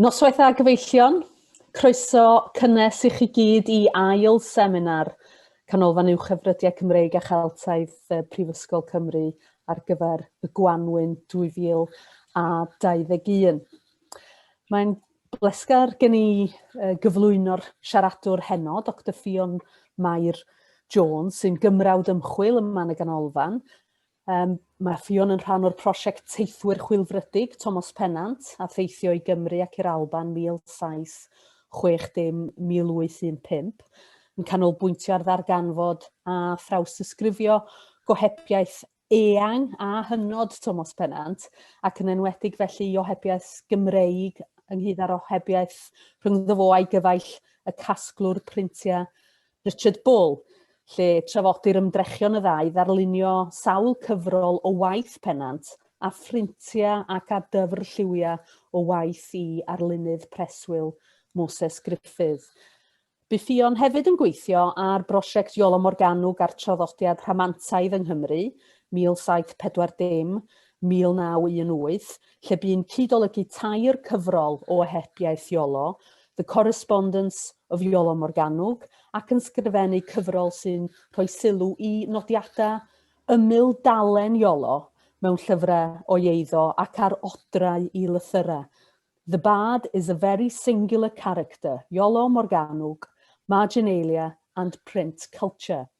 Noswaith a gyfeillion, croeso cynnes i chi gyd I ail seminar Canolfan Uwchhyfrydiau Cymreig a Cheltaidd Prifysgol Cymru ar gyfer y Gwanwyn 2021. Mae'n blesgar gen I gyflwyno'r siaradwr heno, Dr Ffion Mair Jones, sy'n gymrawd ymchwil yma yn y ganolfan. Mae Ffion yn rhan o'r prosiect teithwyr chwilfrydig Thomas Pennant a theithio I Gymru ac i'r Alban 1760-1815, yn canolbwyntio ar ddarganfod a thrawsysgrifio gohebiaeth eang a hynod Thomas Pennant, ac yn enwedig felly ohebiaeth Gymreig ynghyd â'r ohebiaeth rhyngddo fo a'i gyfaill y casglwr printiau Richard Bull, lle trafodir ymdrechion y ddau ddarlunio sawl cyfrol o waith Pennant a ffrintiau ac a dyfr lliwiau o waith I arlunydd preswyl Moses Griffith. Bu Ffion hefyd yn gweithio ar brosiect Iolo Morgannwg ar traddodiad rhamantaidd yng Nghymru, 1740-1918, lle bu'n cydolygu tair cyfrol o ohebiaeth Iolo, The Correspondence of Iolo Morgannwg, ac yn sgrifennu cyfrol sy'n rhoi sylw I nodiadau ymyl dalen Iolo mewn llyfrau o ieiddo ac ar odrau I lythyrau. The Bard is a very singular character, Iolo Morgannwg, marginalia and print culture.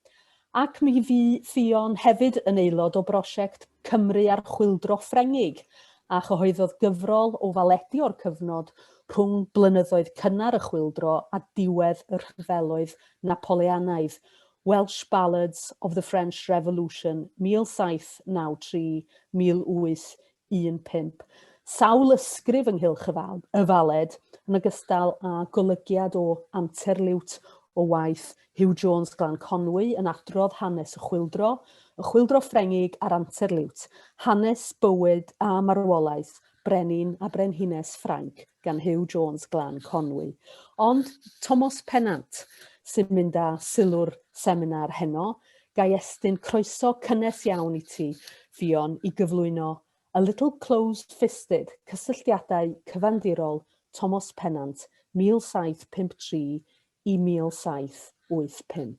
Ac mi fu Ffion hefyd yn aelod o brosiect Cymru ar chwildro Ffrengig a chyhoeddodd gyfrol o faledu o'r cyfnod rhwng blynyddoedd cynnar y chwildro a diwedd y rhyfeloedd Napoleanaidd, Welsh Ballads of the French Revolution, 1793-1815. Sawl ysgrif ynghylch y faled yn ogystal â golygiad o anterliwt o waith Hugh Jones Glan Conwy yn adrodd hanes y chwildro Ffrengig a'r anterliwt, hanes bywyd a marwolaeth, brenin a brenhines Ffrainc gan Hugh Jones Glan Conwy. Ond Thomas Pennant sy'n mynd â sylw'r seminar heno, gai estyn croeso cynnes iawn I ti, Ffion, I gyflwyno A Little Closed-Fisted, Cysylltiadau cyfandirol Thomas Pennant, 1753 I 1785.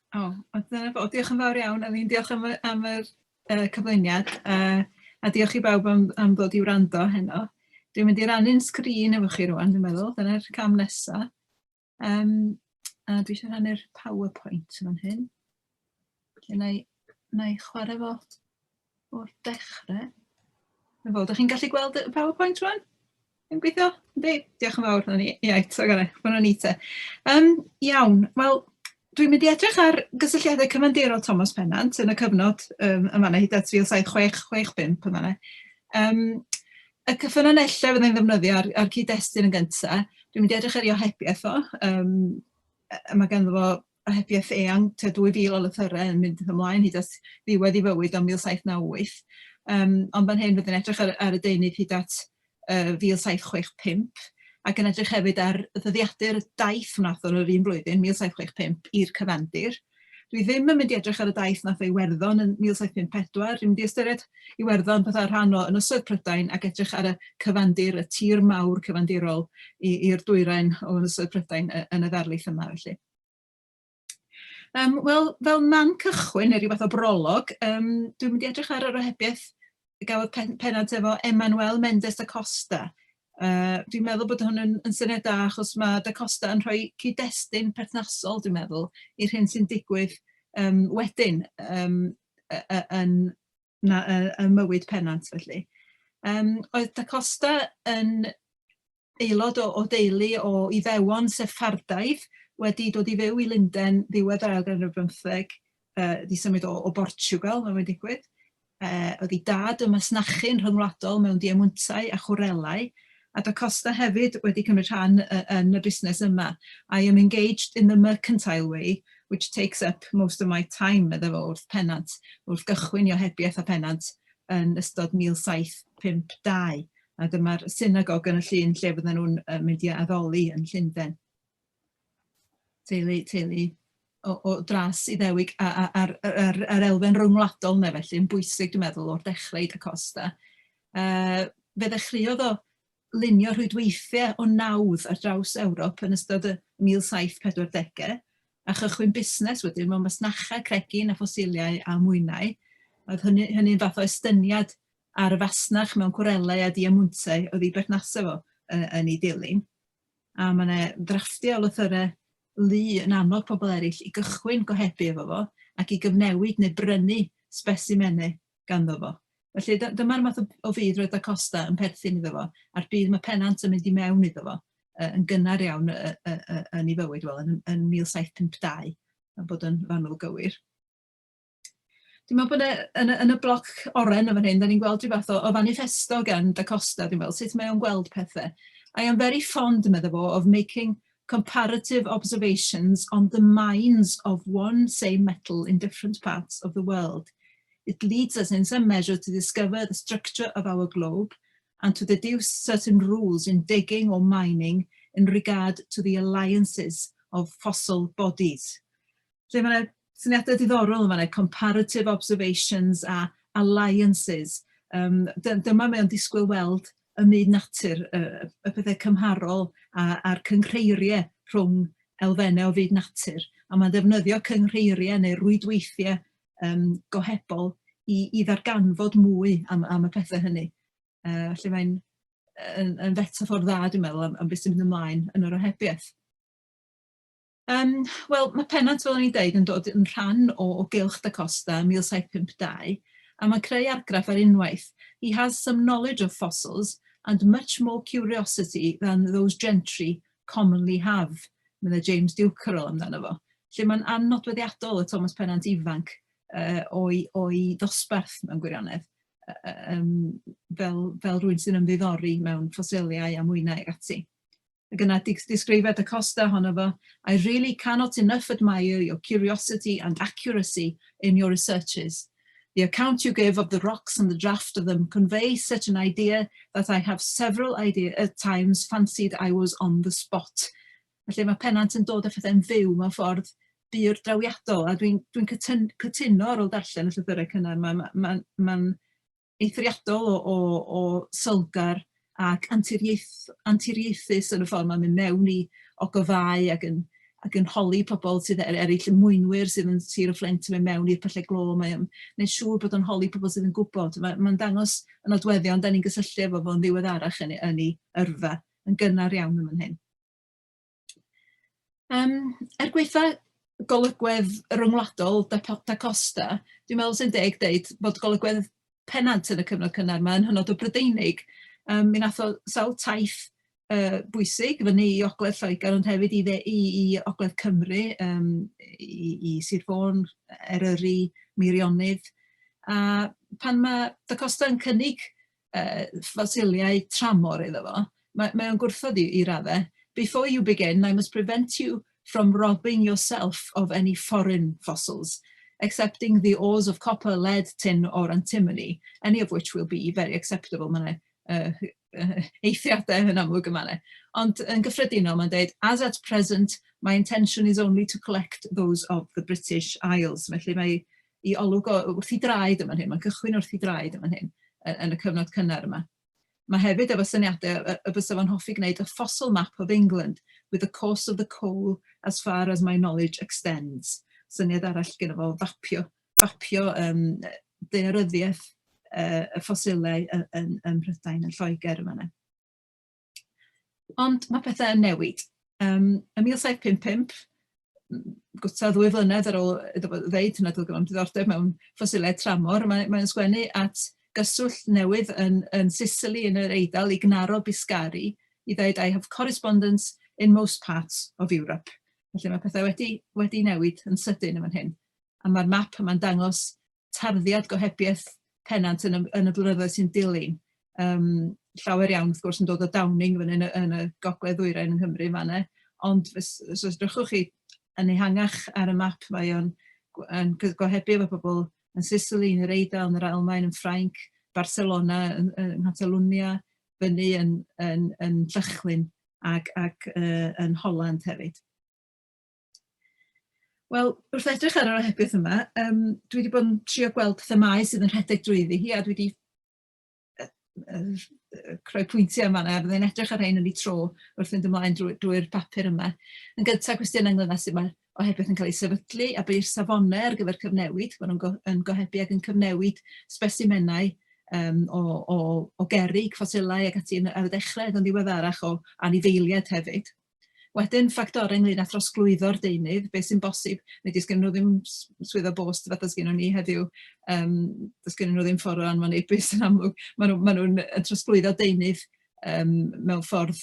Diolch yn fawr iawn, diolch am y cyflwyniad, a diolch I bawb am ddod I wrando heno. Dwi'n mynd I rannu'n sgrin efo chi rwan, dwi'n meddwl, dyna'r cam nesaf. A dwi eisiau rannu'r PowerPoint fan hyn. Na I chwarae fo o'r dechrau. Ydych chi'n gallu gweld y PowerPoint rwan? Yn gweithio? Diolch yn fawr. Iawn, wel, dwi'n mynd I edrych ar gysylltiadau cyfandirol Thomas Pennant yn y cyfnod yma hyd at 1765 yma. Y cyffynonellau fyddai'n ddefnyddio ar cyd-destun yn gyntaf, dwi'n mynd I edrych ar ei ohebiaeth o. Mae ganddo fo ohebiaeth eang 2000 o lythyrau yn mynd ymlaen hyd at ddiwedd I fywyd o 1798. Ond fan hyn fyddai'n edrych ar y deunydd hyd at 1765 ac yn edrych hefyd ar ddyddiadur daith wnaeth o'n yr un blwyddyn, 1765, i'r cyfandir. Dwi ddim yn mynd I edrych ar y daith nath Iwerddon yn 1754, dwi'n mynd I ystyried Iwerddon fatha rhan o Ynysoedd Prydain ac edrych ar y cyfandir, y tir mawr cyfandirol i'r dwyrain o Ynysoedd Prydain yn y ddarlith yma felly. Wel, fel man cychwyn, neu ryw fath o brolog, dwi'n mynd I edrych ar yr ohebiaeth gafodd Pennant efo Emmanuel Mendes da Costa. Dwi'n meddwl bod hwn yn syniad da achos mae da Costa yn rhoi cyd-destun perthnasol, dwi'n meddwl, i'r hyn sy'n digwydd wedyn yn mywyd Pennant felly. Oedd da Costa yn aelod o deulu o Iddewon Sephardaidd wedi dod I fyw I Lundain ddiwedd yr ail ganrif ar 15, di symud o Portugal, mae wedi digwydd. Oedd ei dad yn masnachu'n rhyngwladol mewn diamwntau a chwrelau, a da Costa hefyd wedi cymryd rhan yn y busnes yma. I am engaged in the mercantile way, which takes up most of my time, medda fo wrth Pennant, wrth gychwyn I ohebiaeth a Pennant yn ystod 1752. A dyma'r synagog yn y llun lle fydden nhw'n mynd I addoli yn Llundain. Teulu o dras Iddewig ar elfen rhyngwladol neu felly, yn bwysig dwi'n meddwl o'r dechrau da Costa. fe ddechreuodd o lunio rhwydweithiau o nawdd ar draws Ewrop yn ystod y 1740au, a chychwyn busnes wedyn mewn masnachau cregyn a ffosiliau a mwynau. Oedd hynny'n fath o estyniad ar y fasnach mewn cwrelau a diamwntau oedd ei berthnasau fo yn ei dilyn. A mae yna ddrafftiau o lythyrau lu yn annog pobl eraill i gychwyn gohebu efo fo ac i gyfnewid neu brynu specimenau ganddo fo. Felly dyma'r math o fydd roedd Da Costa yn perthyn iddo fo, a'r bydd mae Pennant yn mynd i mewn iddo fo yn gynnar iawn yn ei fywyd yn 1752, a bod yn fanwl gywir. Dwi'n meddwl bod yn y bloc oren o fan hyn, da ni'n gweld rhyw fath o manifesto gan Da Costa, dwi'n meddwl, sut mae o'n gweld pethau. I am very fond, medda fo, of making comparative observations on the mines of one same metal in different parts of the world. It leads us in some measure to discover the structure of our globe and to deduce certain rules in digging or mining in regard to the alliances of fossil bodies. So mae syniadau diddorol yma, comparative observations a alliances. Dyma mae o'n disgwyl weld y myd natur, y pethau cymharol a'r cyngreiriau rhwng elfennau o fyd natur. A mae'n defnyddio cyngreiriau neu rwydweithiau gohebol i ddarganfod mwy am y pethau hynny. Felly mae'n fetafor dda, dwi'n meddwl, am beth sy'n mynd ymlaen yn yr ohebiaeth. Wel, mae Pennant, fel o'n i'n deud, yn dod yn rhan o gylch Da Costa 1752, a mae'n creu argraff ar unwaith. He has some knowledge of fossils and much more curiosity than those gentry commonly have. Mae'n James Dukerel amdano fo. Lle mae'n annodweddiadol y Thomas Pennant ifanc o'i ddosbarth mewn gwirionedd, fel rhywun sy'n ymddiddori mewn ffosiliau a mwynau ag ati. Ac yna disgrifiad Da Costa honno fo, I really cannot enough admire your curiosity and accuracy in your researches. The account you give of the rocks and the draft of them convey such an idea that I have several times fancied I was on the spot. Felly mae Pennant yn dod â pethau'n fyw mewn ffordd byr drawiadol, a dwi'n cytuno ar ôl darllen y llythyrau cynnar. Mae'n eithriadol o sylgar ac anturiaethus yn y ffordd mae'n mynd mewn i ogofau ac yn holi pobl sydd eraill yn mwynwyr sydd yn Sir y Fflint yn mynd mewn i'r pyllau glo. Mae'n gwneud siŵr bod yn holi pobl sydd yn gwybod. Mae'n dangos yn nodweddion, da ni'n gysylltu efo fo'n ddiweddarach yn ei yrfa, yn gynnar iawn yn fan hyn. Gweitha golygwedd ryngwladol Da Costa, dwi'n meddwl sy'n deg deud bod golygwedd Pennant yn y cyfnod cynnar yma yn hynod o Brydeinig. Mi nath o sawl taith bwysig fyny i Ogledd Lloegr, ond hefyd i Ogledd Cymru, i Sir Fôn, Eryri, Meirionydd. A pan mae Da Costa yn cynnig ffosiliau tramor iddo fo, mae o'n gwrthod i raddau. Before you begin, I must prevent you from robbing yourself of any foreign fossils, excepting the ores of copper, lead, tin or antimony, any of which will be very acceptable. Mae'n eithriadau yn amlwg yma. Ond yn gyffredinol mae'n dweud, as at present, my intention is only to collect those of the British Isles. Felly mae i olwg wrth i draed yma hyn, mae'n cychwyn wrth i draed yma hyn yn y cyfnod cynnar yma. Mae hefyd efo syniadau y bys fo'n hoffi gwneud a fossil map of England with the course of the coal as far as my knowledge extends. Syniad arall gyda fo fapio daeryddiaeth y ffosilau yn Prydain, yn Lloegr yma. Ond mae pethau yn newid. Yn 1755, gwta 2 flynedd ar ôl ddeud hynny am diddordeb mewn ffosilau tramor, mae'n sgwennu at gyswllt newydd yn Sicily yn yr Eidal i Gnaro Biscari i ddeud I have correspondence in most parts of Europe. Felly mae pethau wedi newid yn sydyn yma'n hyn. A mae'r map yma'n dangos tarddiad gohebiaeth Pennant yn y blynyddoedd sy'n dilyn. Llawer iawn, wrth gwrs, yn dod o Downing yn y gogledd ddwyrain yng Nghymru fanna. Ond os edrychwch chi yn ehangach ar y map, mae o'n gohebu efo pobl yn Sicily, yn yr Eidal, yn yr Almaen, yn Ffrainc, Barcelona, yn Catalwnia, fyny yn Llychlyn ac yn Holland hefyd. Wel, wrth edrych ar yr ohebiaeth yma, dwi wedi bod yn trio gweld themau sydd yn rhedeg drwyddi hi, a dwi wedi creu pwyntiau yma, a byddai'n edrych ar rhain yn ei tro wrth fynd ymlaen drwy'r papur yma. Yn gyntaf, cwestiwn ynglyn â sut mae ohebiaeth yn cael ei sefydlu, a bydd safonau ar gyfer cyfnewid, maen nhw'n gohebu ac yn cyfnewid specimenau o gerrig, ffosilau ac ati ar y dechrau, yn ddiweddarach o anifeiliaid hefyd. Wedyn, ffactorau ynglyn â throsglwyddo'r deunydd, beth sy'n bosib, neu dys gen nhw ddim swyddo bost fath os gen nhw ni heddiw, dys gen nhw ddim ffordd o anwynebus yn amlwg, maen nhw'n trosglwyddo deunydd mewn ffordd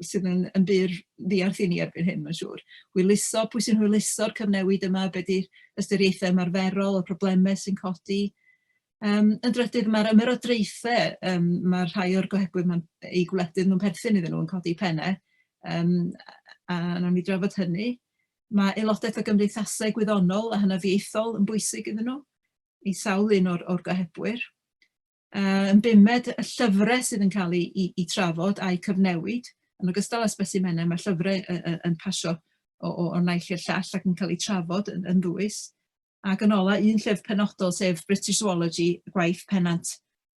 sydd yn byr ddiarth i ni erbyn hyn, mae'n siŵr. Pwy sy'n hwyluso'r cyfnewid yma, beth ydy'r ystyriaethau ymarferol, y problemau sy'n codi. Yn drydydd, mae'r ymerodraethau, mae rhai o'r gohebwyr eu gwledydd nhw'n perthyn iddyn nhw'n codi pennau, a nawn ni drafod hynny. Mae aelodaeth o gymdeithasau gwyddonol a hanafiaethol yn bwysig iddyn nhw, i sawl un o'r gohebwyr. Yn bumed, y llyfrau sydd yn cael eu trafod a'u cyfnewid, yn ogystal â specimenau, mae llyfrau yn pasio o'r naill i'r llall ac yn cael eu trafod yn ddwys. Ac yn ola, un llyfr penodol sef British Zoology, gwaith Pennant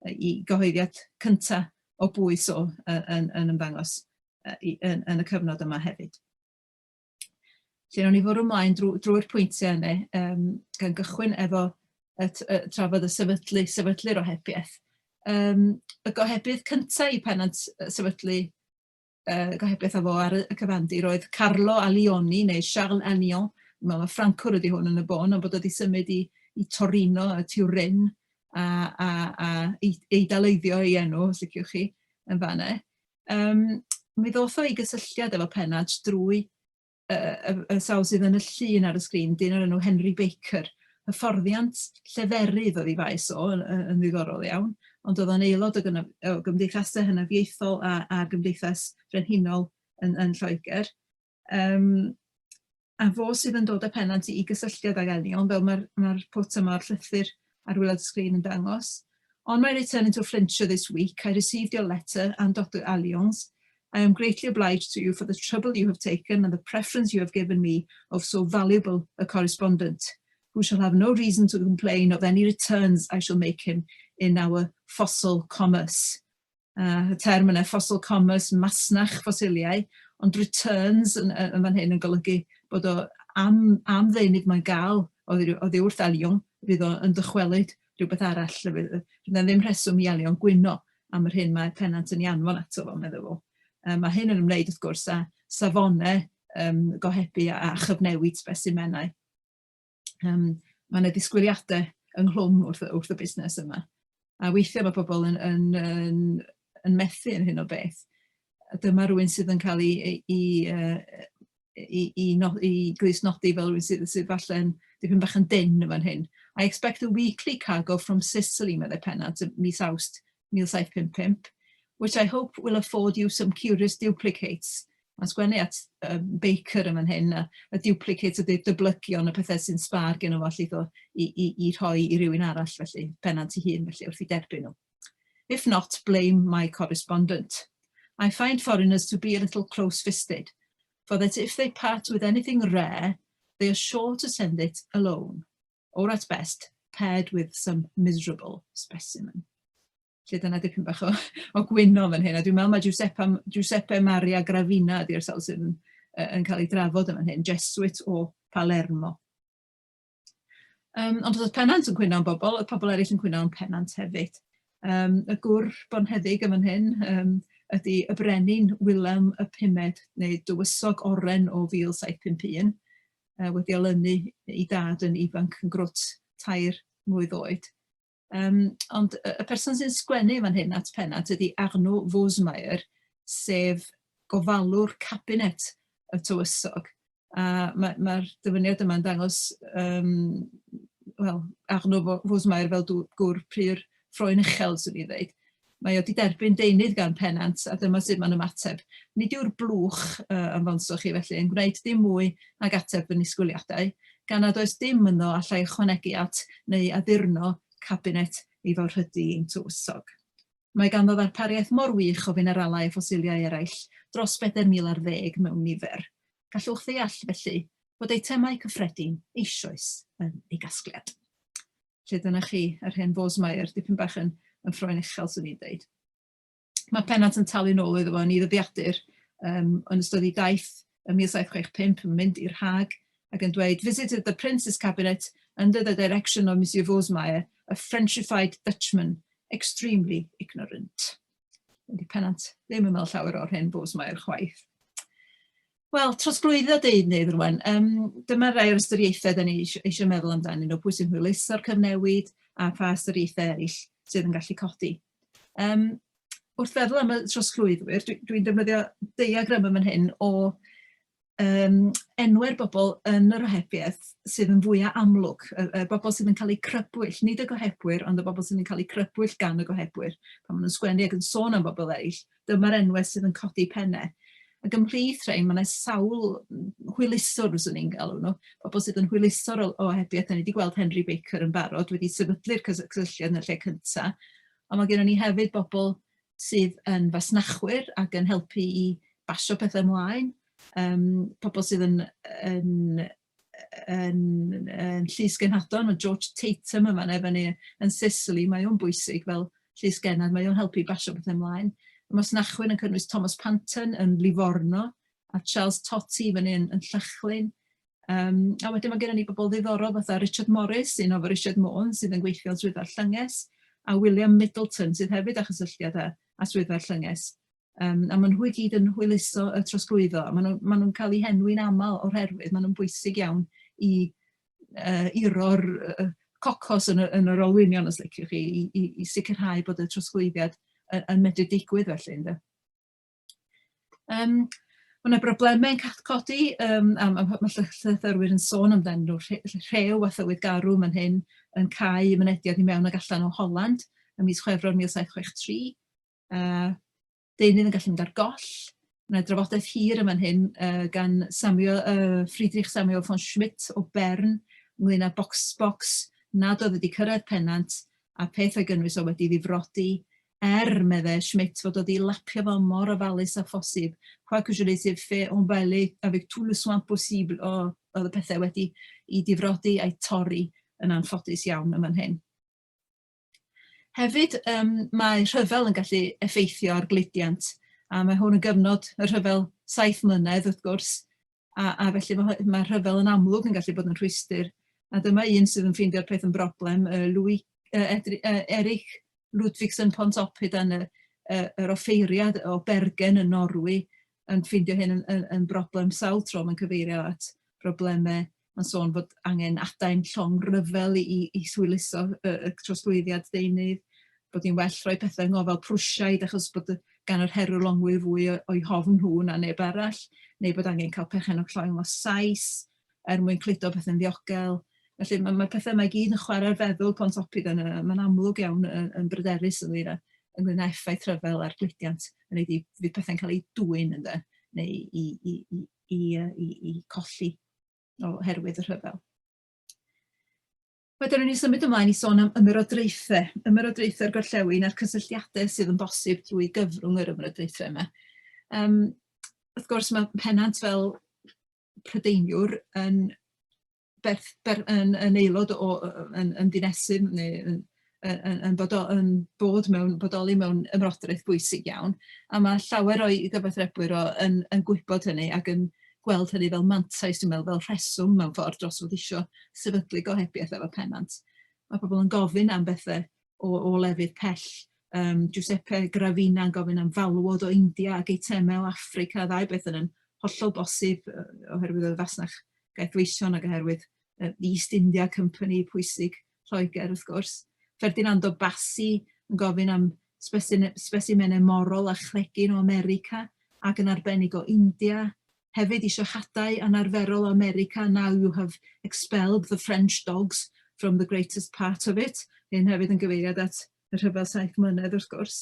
i gyhoeddiad cyntaf o bwys yn ymddangos yn y cyfnod yma hefyd. Felly, nawn ni fwrw ymlaen drwy'r pwyntiau yna, gan gychwyn efo trafod y sefydlu'r ohebiaeth. Y gohebydd cyntaf i Pennant sefydlu gohebiaeth efo ar y cyfandir oedd Carlo Alioni neu Charles Alion. Mae Ffrancwr ydi hwn yn y bon, ond bod wedi symud i Torino, y Turin, a eidaleiddio ei enw, os liciwch chi, yn fanna. Mi ddoth o i gysylltiad efo Pennant drwy y sawl sydd yn y llun ar y sgrin, dyn o'r enw Henry Baker. Hyfforddiant lleferydd oedd ei faes yn ddiddorol iawn, ond oedd o'n aelod o gymdeithasau hanafiaethol a gymdeithas frenhinol yn Lloegr. A fo sydd yn dod â Pennant i gysylltiad ag Alion, fel mae'r pwt yma o'r llythyr ar wylad y sgrin yn dangos. On my return into Flintshire this week, I received your letter and Dr. Alion's. I am greatly obliged to you for the trouble you have taken and the preference you have given me of so valuable a correspondent, who shall have no reason to complain of any returns I shall make him in our fossil commerce. Y term yna, fossil commerce, masnach ffosiliau, ond returns yn fan hyn yn golygu bod o am ddeunydd mae'n gael oddi wrth Alion, fydd o yn dychwelyd rhywbeth arall. Fydd ddim rheswm i Alion gwyno am yr hyn mae Pennant yn ei anfon ato fo, meddwl fo. Mae hyn yn ymwneud wrth gwrs â safonau gohebu a chyfnewid specimenau. Mae yna disgwyliadau ynglwm wrth y busnes yma. A weithiau mae pobl yn methu yn hyn o beth. Dyma rhywun sydd yn cael i glusnodi fel rhywun sydd falle yn dipyn bach yn dyn yn fan hyn. I expect a weekly cargo from Sicily, meddai Pennant, mis Awst 1755, which I hope will afford you some curious duplicates. Mae'n sgwennu at Baker yn fan hyn, y duplicates ydy dyblygion y pethau sy'n sbar gen o fo i rhoi i rywun arall, felly Pennant i hun, felly wrth i derbyn nhw. If not, blame my correspondent. I find foreigners to be a little close-fisted, for that if they part with anything rare, they are sure to send it alone, or at best, paired with some miserable specimen. Lle dyna dipyn bach o gwyno fan hyn, a dwi'n meddwl mae Giuseppe Maria Gravina ydy'r sawl sydd yn cael ei drafod yn fan hyn, Jesuit o Palermo. Ond oedd Pennant yn gwyno am bobl, y pobl eraill yn gwyno am Pennant hefyd. Y gwr bonheddig yn fan hyn ydy y brenin William y Pumed, neu dywysog oren o 1751, wedi olynu i dad yn ifanc yn grwt 3 mlwydd oed. Ond y person sy'n sgwennu fan hyn at Pennant ydy Arnaud Mair, sef gofalwr cabinet y tywysog. Mae'r dyfyniad yma'n dangos Arnaud Mair fel gwr pryr ffroen uchel, swn i ddweud. Mae o wedi derbyn deunydd gan Pennant, a dyma sut mae'n ymateb. Nid yw'r blwch yn fonswch chi felly yn gwneud dim mwy nag ateb yn disgwyliadau, gan nad oes dim yno allai ychwanegu at neu addurno cabinet i fawrhydu ein tywysog. Mae ganddo ddarpariaeth mor wych o fineralau a ffosiliau eraill dros 4,000 ar 10 mewn nifer. Gallwch ddeall felly bod eitemau cyffredin eisoes yn ei gasgliad. Lle dyna chi, yr hen Mair, dipyn bach yn yn ffroen uchel, swn i'n dweud. Mae Pennant yn talu nôl iddo fo yn ei ddyddiadur yn ystod ei daith ym 1765 yn mynd i'r Hague ac yn dweud, visited the Prince's cabinet under the direction of Monsieur Mair, a Frenchified Dutchman, extremely ignorant. Wedi Pennant ddim yn meddwl llawer o'r hyn Mair chwaith. Wel, trosglwyddo deunydd rwan. Dyma rai o'r ystyriaethau da ni eisiau meddwl amdano nhw, pwy sy'n hwyluso'r cyfnewid a pha ystyriaethau eraill sydd yn gallu codi. Wrth feddwl am y trosglwyddwyr, dwi'n defnyddio diagram yn hyn o enwau'r bobl yn yr ohebiaeth sydd yn fwyaf amlwg, y bobl sydd yn cael eu crybwyll, nid y gohebwyr, ond y bobl sydd yn cael eu crybwyll gan y gohebwyr. Pan maen nhw'n sgwennu ac yn sôn am bobl eraill, dyma'r enwau sydd yn codi pennau. Ac ymhlith rhain, mae'n sawl hwyluswr, fyswn ni'n galw nhw, bobl sydd yn hwyluswr o ohebiaeth. Da ni wedi gweld Henry Baker yn barod, wedi sefydlu'r cysylltiad yn y lle cyntaf, ond mae gennym ni hefyd bobl sydd yn fasnachwyr ac yn helpu i basio pethau ymlaen, pobl sydd yn llysgenhadon, mae George Tatum yma efo ni yn Sicily, mae o'n bwysig fel llysgenhad, mae o'n helpu i basio pethau ymlaen. Mae masnachwyr yn cynnwys Thomas Pennant yn Livorno a Charles Totty fan hyn yn Llychlyn. A wedyn mae gennym ni bobl ddiddorol fatha Richard Morris, un o'r Richard Moon sydd yn gweithio yn swyddfa'r llynges, a William Middleton sydd hefyd â chysylltiadau a swyddfa'r llynges. A maen nhw i gyd yn hwyluso y trosglwyddo. Maen nhw'n cael eu henwi'n aml o'r herwydd. Maen nhw'n bwysig iawn i uro'r cocos yn yr olwynion, os liciwch chi, i sicrhau bod y trosglwyddiad yn medru digwydd felly. Mae yna broblemau'n codi, a mae llythrwyr yn sôn amdano nhw, rhew a thywydd garw yn hyn yn cael y mynediad i mewn ag allan o Holland ym mis Chwefror 1763. Deunydd yn gallu mynd ar goll. Mae drafodaeth hir yma'n hyn gan Friedrich Samuel von Schmidt o Bern ynglyn â bocs nad oedd wedi cyrraedd Pennant a peth o'i gynnwys o wedi ddifrodi meddai Schmidt fod wedi lapio fel mor ofalus a phosib. Quoique je les ai fait emballer avec tout le soin possible. Oedd y pethau wedi i difrodi a'i torri yn anffodus iawn yma'n hyn. Hefyd, mae rhyfel yn gallu effeithio ar gludiant, a mae hwn yn gyfnod y rhyfel 7 mlynedd wrth gwrs, a felly mae rhyfel yn amlwg yn gallu bod yn rhwystyr. A dyma un sydd yn ffeindio'r peth yn broblem, Erich Ludwigsen Pontoppidan yn yr offeiriad o Bergen yn Norwy yn ffeindio hyn yn broblem sawl tro mae'n cyfeirio at broblemau. Mae'n sôn bod angen adain llong ryfel i swyluso y trosglwyddiad deunydd, bod ni'n well rhoi pethau ngofal Prwsiaid achos bod gan yr herwlongwyr fwy o'i hofn nhw na neb arall, neu bod angen cael perchennog llong o Sais mwyn cludo pethau'n ddiogel. Felly mae pethau mae gyd yn chwarae'r feddwl Pontoppidan yna. Mae'n amlwg iawn yn bryderus ynglyn â effaith rhyfel ar gludiant yn ei fydd pethau'n cael ei dwyn neu i colli oherwydd y rhyfel. Wedyn ni symud ymlaen i sôn am ymerodraethau. Ymerodraethau'r gorllewin a'r cysylltiadau sydd yn bosib drwy gyfrwng yr ymerodraethau yma. Wrth gwrs mae Pennant fel Prydeiniwr yn aelod yn dinesydd neu yn bodoli mewn ymerodraeth bwysig iawn, a mae llawer o'i gyfathrebwyr yn gwybod hynny ac yn gweld hynny fel mantais, dwi'n meddwl, fel rheswm mewn ffordd dros fod eisiau sefydlu gohebiaeth efo Pennant. Mae pobl yn gofyn am bethau o lefydd pell. Giuseppe Gravina yn gofyn am falwod o India ac eitemau o Affrica, ddau beth yn hollol bosib oherwydd y fasnach gaethweision ac oherwydd East India Company pwysig Lloegr wrth gwrs. Ferdinando Bassi yn gofyn am specimenau morol a chregin o America ac yn arbennig o India. Hefyd eisiau hadau anarferol o America, now you have expelled the French dogs from the greatest part of it. Hyn hefyd yn gyfeiriad at y rhyfel 7 mlynedd wrth gwrs.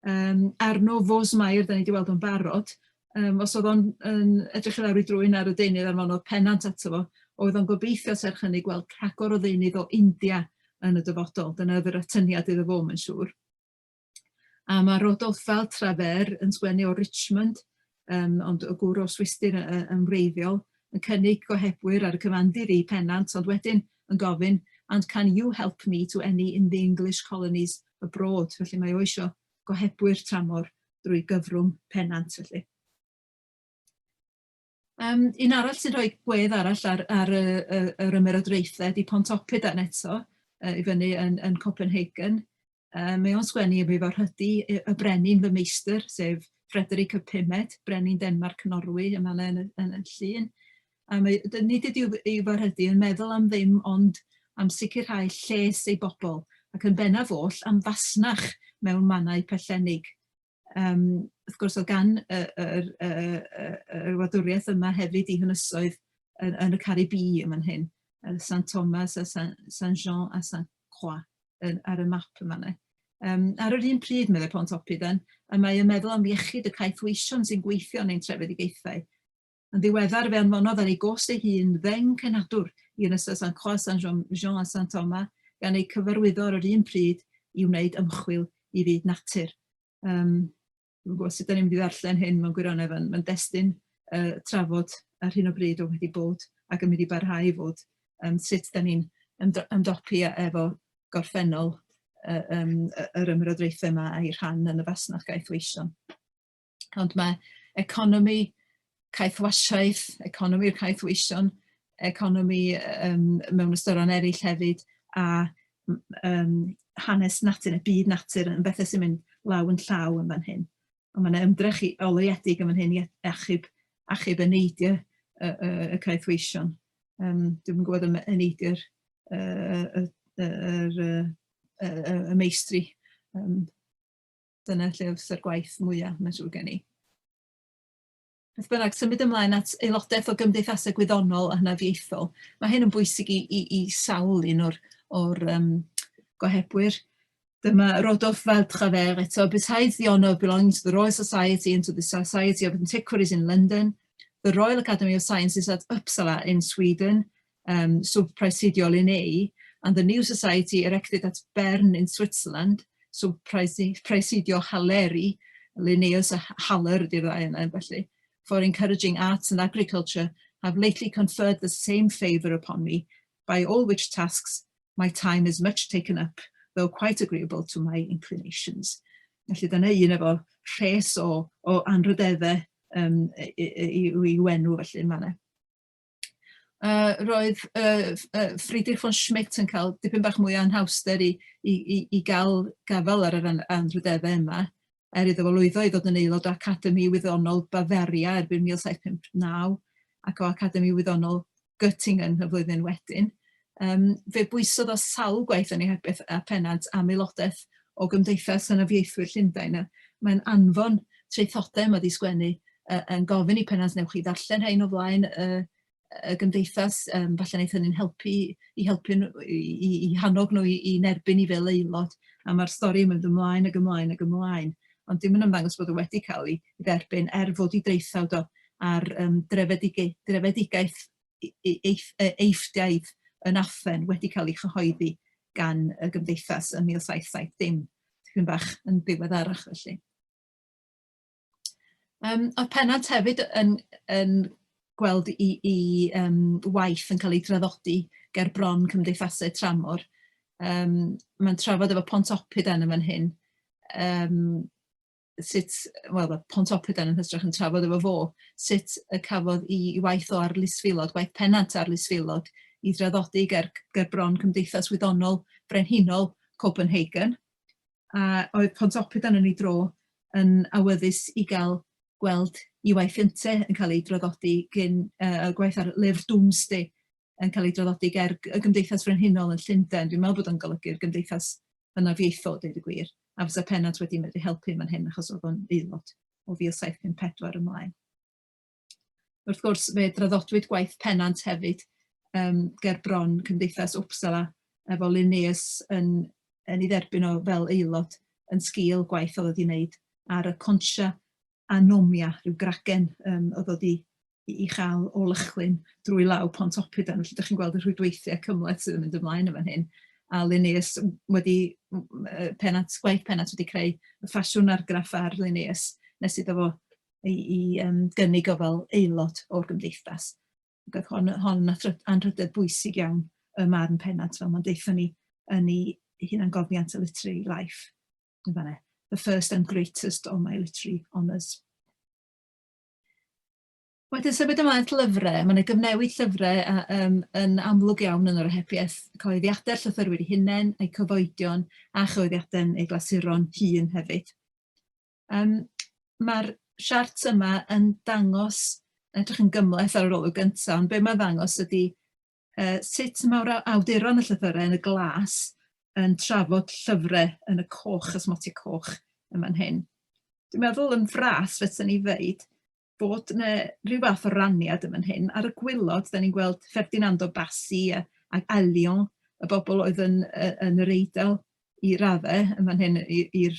Arno Mair, da ni wedi weld o'n barod, os oedd o'n edrych yn lawr i drwy'n ar y deunydd ar fan oedd Pennant ato fo, oedd o'n gobeithio serch hynny gweld rhagor o ddeunydd o India yn y dyfodol. Dyna oedd yr atyniad iddo fo, mae'n siŵr. A mae Rodolphe Valtraver yn sgwennu o Richmond, ond y gwr o Swistir yn wreiddiol, yn cynnig gohebwyr ar y cyfandir i Pennant, ond wedyn yn gofyn, and can you help me to any in the English colonies y brod, felly mae o eisiau gohebwyr tramor drwy gyfrwng Pennant felly. Un arall sy'n rhoi gwedd arall ar yr ymerodraethau ydy Pontoppidan eto, i fyny yn Copenhagen. Mae o'n sgwennu i fi fo'r hydy y brenin fy meistr, sef Frederick y Pumed, brenin Denmark Norwy, yma yn y llun. A nid ydy i fo'r hydy yn meddwl am ddim, ond am sicrhau lles ei bobl, ac yn bennaf oll am fasnach mewn mannau pellenig. Wrth gwrs, o gan yr wladwriaeth yma hefyd i hynysoedd yn y Caribi yma'n hyn, St Thomas a St Jean a St Croix ar y map yma. Ar yr un pryd, meddwl Pontoppidan, a mae yn meddwl am iechyd y caethweision sy'n gweithio yn ein trefedigaethau. Yn ddiweddar fe anfonodd ar ei gost ei hun ddeng cenadwr i ynysoedd St Croix, St Jean a St Thomas, gan ei cyfarwyddo ar yr un pryd i wneud ymchwil i fyd natur. Dwi'n gwybod sut da ni'n mynd i ddarllen hyn mewn gwirionedd, mae'n destun trafod ar hyn o bryd o wedi bod ac yn mynd i barhau i fod sut da ni'n ymdopi efo gorffennol yr ymerodraethau yma a'i rhan yn y fasnach gaethweision. Ond mae economi caethwasiaeth, economi'r caethweision, economi mewn ystyron eraill hefyd, a hanes natur, neu byd natur yn bethau sy'n mynd law yn llaw yn fan hyn. Ond mae'n ymdrech oleuedig yn fan hyn i achub y neidio y caethweision. Dwi'n gwybod y neidio'r y meistri. Dyna lle oes yr gwaith mwyaf, mae'n siŵr gen i. Beth bynnag, symud ymlaen at aelodaeth o gymdeithasau gwyddonol a hynafieithol. Mae hyn yn bwysig i sawl un o'r gohebwyr. Dyma Rodolphe Waldtravers eto. Besides the honour belonging to the Royal Society and to the Society of Antiquaries in London, the Royal Academy of Sciences at Uppsala in Sweden, sub praesidio Linnei, and the new society erected at Bern in Switzerland, sub praesidio Halleri, Linnaeus a Haller ydy'r ddau yna felly, for encouraging arts and agriculture, have lately conferred the same favour upon me, by all which tasks my time is much taken up, though quite agreeable to my inclinations. Felly dyna un efo rhes o anrydeddau i wenw felly yn manna. Roedd Friedrich von Schmidt yn cael dipyn bach mwy o anhawster i gael gafel ar yr anrydeddau yma, iddo fo lwyddo i ddod yn aelod o Academi Wyddonol Bavaria erbyn 1759 ac o Academi Wyddonol Göttingen y flwyddyn wedyn. Fe bwysodd o sawl gwaith yn ei hebeth a Pennant am aelodaeth o gymdeithas hynafieithwyr Llundain. Mae'n anfon traethodau yma di sgwennu yn gofyn i Pennant newch chi ddarllen hein o flaen y gymdeithas, falle wneith hynny'n helpu i hannog nhw i nerbyn i fel aelod, a mae'r stori yn mynd ymlaen ac ymlaen ac ymlaen. Ond dim yn ymddangos bod o wedi cael ei dderbyn fod i dreithawd o ar drefedigaeth eiffdiaidd yn Affen wedi cael ei chyhoeddi gan y gymdeithas yn 1770. Dwi'n bach yn ddiweddarach felly. Oedd Pennant hefyd yn gweld i waith yn cael ei draddodi ger bron cymdeithasau tramor. Mae'n trafod efo Pontoppidan yn fan hyn. Pontoppidan yn hystrach yn trafod efo fo, sut cafodd i waith o arlysfilod, gwaith Pennant arlysfilod, i draddodi ger bron cymdeithas wyddonol brenhinol Copenhagen. A oedd Pontoppidan yn ei dro yn awyddus i gael gweld i waith yntau yn cael ei draddodi gyn gwaith ar lyfr Doomsday yn cael ei draddodi ger y gymdeithas brenhinol yn Llundain. Dwi'n meddwl bod yn golygu'r gymdeithas hynafieithol, deud y gwir. A fysa Pennant wedi medru helpu man hyn achos oedd o'n aelod o 1754 ymlaen. Wrth gwrs, fe draddodwyd gwaith Pennant hefyd ger bron cymdeithas Uppsala efo Linnaeus yn ei dderbyn o fel aelod yn sgil gwaith oedd wedi wneud ar y Concha Anomia, rhyw gragen oedd wedi i chael o lychlyn drwy law Pontoppidan. Felly, ydych chi'n gweld y rhwydweithiau cymleth sydd yn mynd ymlaen yn fan hyn. A Linnaeus gwaith Pennant wedi creu y ffasiwn argraff ar Linnaeus nes iddo fo i gynnig o fel aelod o'r gymdeithas. Oedd hon yn anrhydedd bwysig iawn y marn Pennant fel mae'n deithio ni yn ei hunangofiant y literary life. The first and greatest of my literary honours. Wedyn symud ymlaen at lyfrau, mae yna gyfnewid llyfrau yn amlwg iawn yn yr ohebiaeth cyhoeddiadau'r llythyrwyr eu hunain, eu cyfoedion a chyhoeddiadau'n eu glasuron hun hefyd. Mae'r siart yma yn dangos, edrych yn gymleth ar yr olwg gyntaf, ond be mae'n dangos ydy sut mae'r awduron y llythyrau yn y glas yn trafod llyfrau yn y coch, ysmotiau coch yma'n hyn. Dwi'n meddwl yn fras fethan ni ddeud bod yna rhyw fath o raniad yma'n hyn. Ar y gwylod, da ni'n gweld Ferdinando Bassi a Ffion, y bobl oedd yn yr Eidal i raddau, yma'n hyn i'r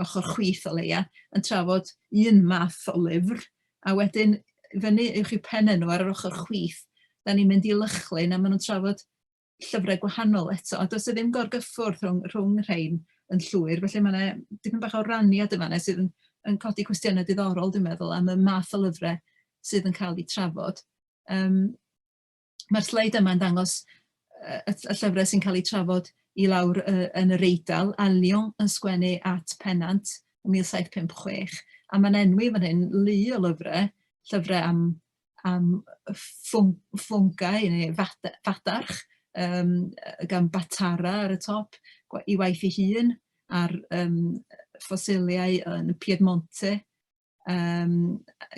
ochr chwith o leia, yn trafod un math o lyfr, a wedyn fyny uwch i'w pennau nhw ar yr ochr chwith, da ni'n mynd i Lychlyn a maen nhw'n trafod llyfrau gwahanol eto, a does e ddim gorgyffwrdd rhwng rhain yn llwyr, felly mae yna dipyn bach o raniad yma sydd yn codi cwestiynau diddorol, dwi'n meddwl, am y math o lyfrau sydd yn cael eu trafod. Mae'r sleid yma'n dangos y llyfrau sy'n cael eu trafod i lawr yn yr Eidal, Ffion yn sgwennu at Pennant yn 1756, a mae'n enwi fan hyn lu o llyfrau am ffwngau neu fadarch, gan Batara ar y top, i waith ei hun, a'r ffosiliau yn y Piedmonte,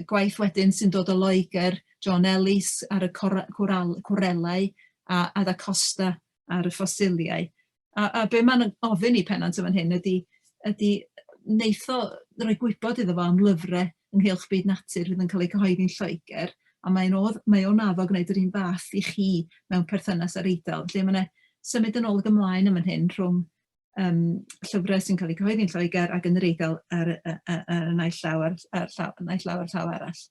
gwaith wedyn sy'n dod o Loegr, John Ellis ar y cwrelau a da Costa ar y ffosiliau. A be mae'n ofyn i Pennant yma'n hyn ydy wneith o roi gwybod iddo fo am lyfrau ynghylch byd natur fydd yn cael eu cyhoeddi'n Lloegr, a mae o'n addo gwneud yr un fath i chi mewn perthynas ar Eidal. Felly mae yna symud yn ôl ag ymlaen yma'n hyn rhwng llyfrau sy'n cael eu cyhoeddi'n Lloegr ac yn yr Eidal ar y naill llaw a'r llaw arall.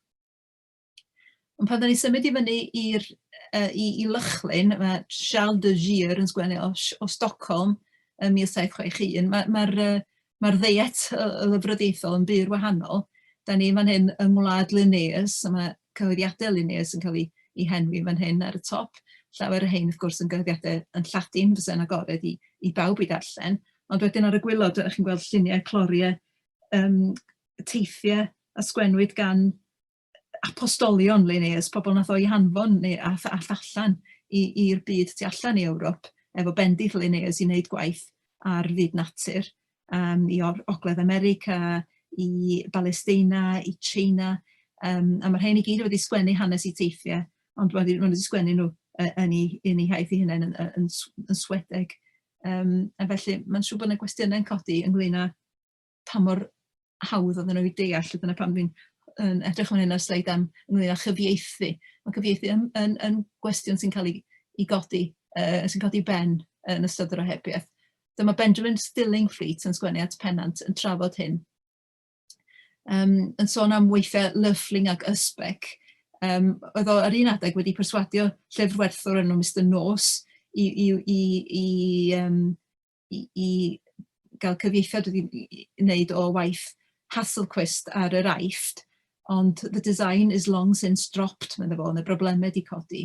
Ond pan da ni symud i fyny i Lychlyn, mae Charles de Gier yn sgwennu o Stockholm yn 1761. Mae'r ddeiet y lyfradaethol yn byr wahanol. Da ni fan hyn yng Ngwlad Linnaeus, a mae cyhoeddiadau Linnaeus yn cael eu henwi fan hyn ar y top. Llawer y hein, wrth gwrs, yn gyhoeddiadau yn Lladin, fysa'n agored i bawb i darllen. Ond wedyn ar y gwylod, ydych chi'n gweld lluniau cloriau, teithiau a sgwenwyd gan apostolion Linnaeus, pobl nath o i hanfon neu all allan i'r byd tu allan i Ewrop, efo bendith Linnaeus i wneud gwaith ar fyd natur, i Ogledd America, i Balestina, i China, a mae'r hyn i gyd wedi sgwennu hanes i teithiau, ond wedi sgwennu nhw yn ei haith i hynny yn Swedeg. A felly, mae'n siŵr bod yna gwestiynau'n codi ynglŷn â pa mor hawdd oedden nhw i deall, dyna pam dwi'n edrych fan hyn ar sleid am ynglŷn â chyfieithu. Mae cyfieithu yn gwestiwn sy'n cael ei godi, sy'n codi ben yn ystod yr ohebiaeth. Dyma Benjamin Stillingfleet yn sgwennu at Pennant yn trafod hyn. Yn sôn am weithiau Lyfling ac Ysbec. Oedd o ar un adeg wedi perswadio llyfrwerthwr enw Mr Norse i gael cyfieithiad wedi wneud o waith Hasselquist ar yr Aifft, ond the design is long since dropped, meddwl fo, yn y broblemau di codi.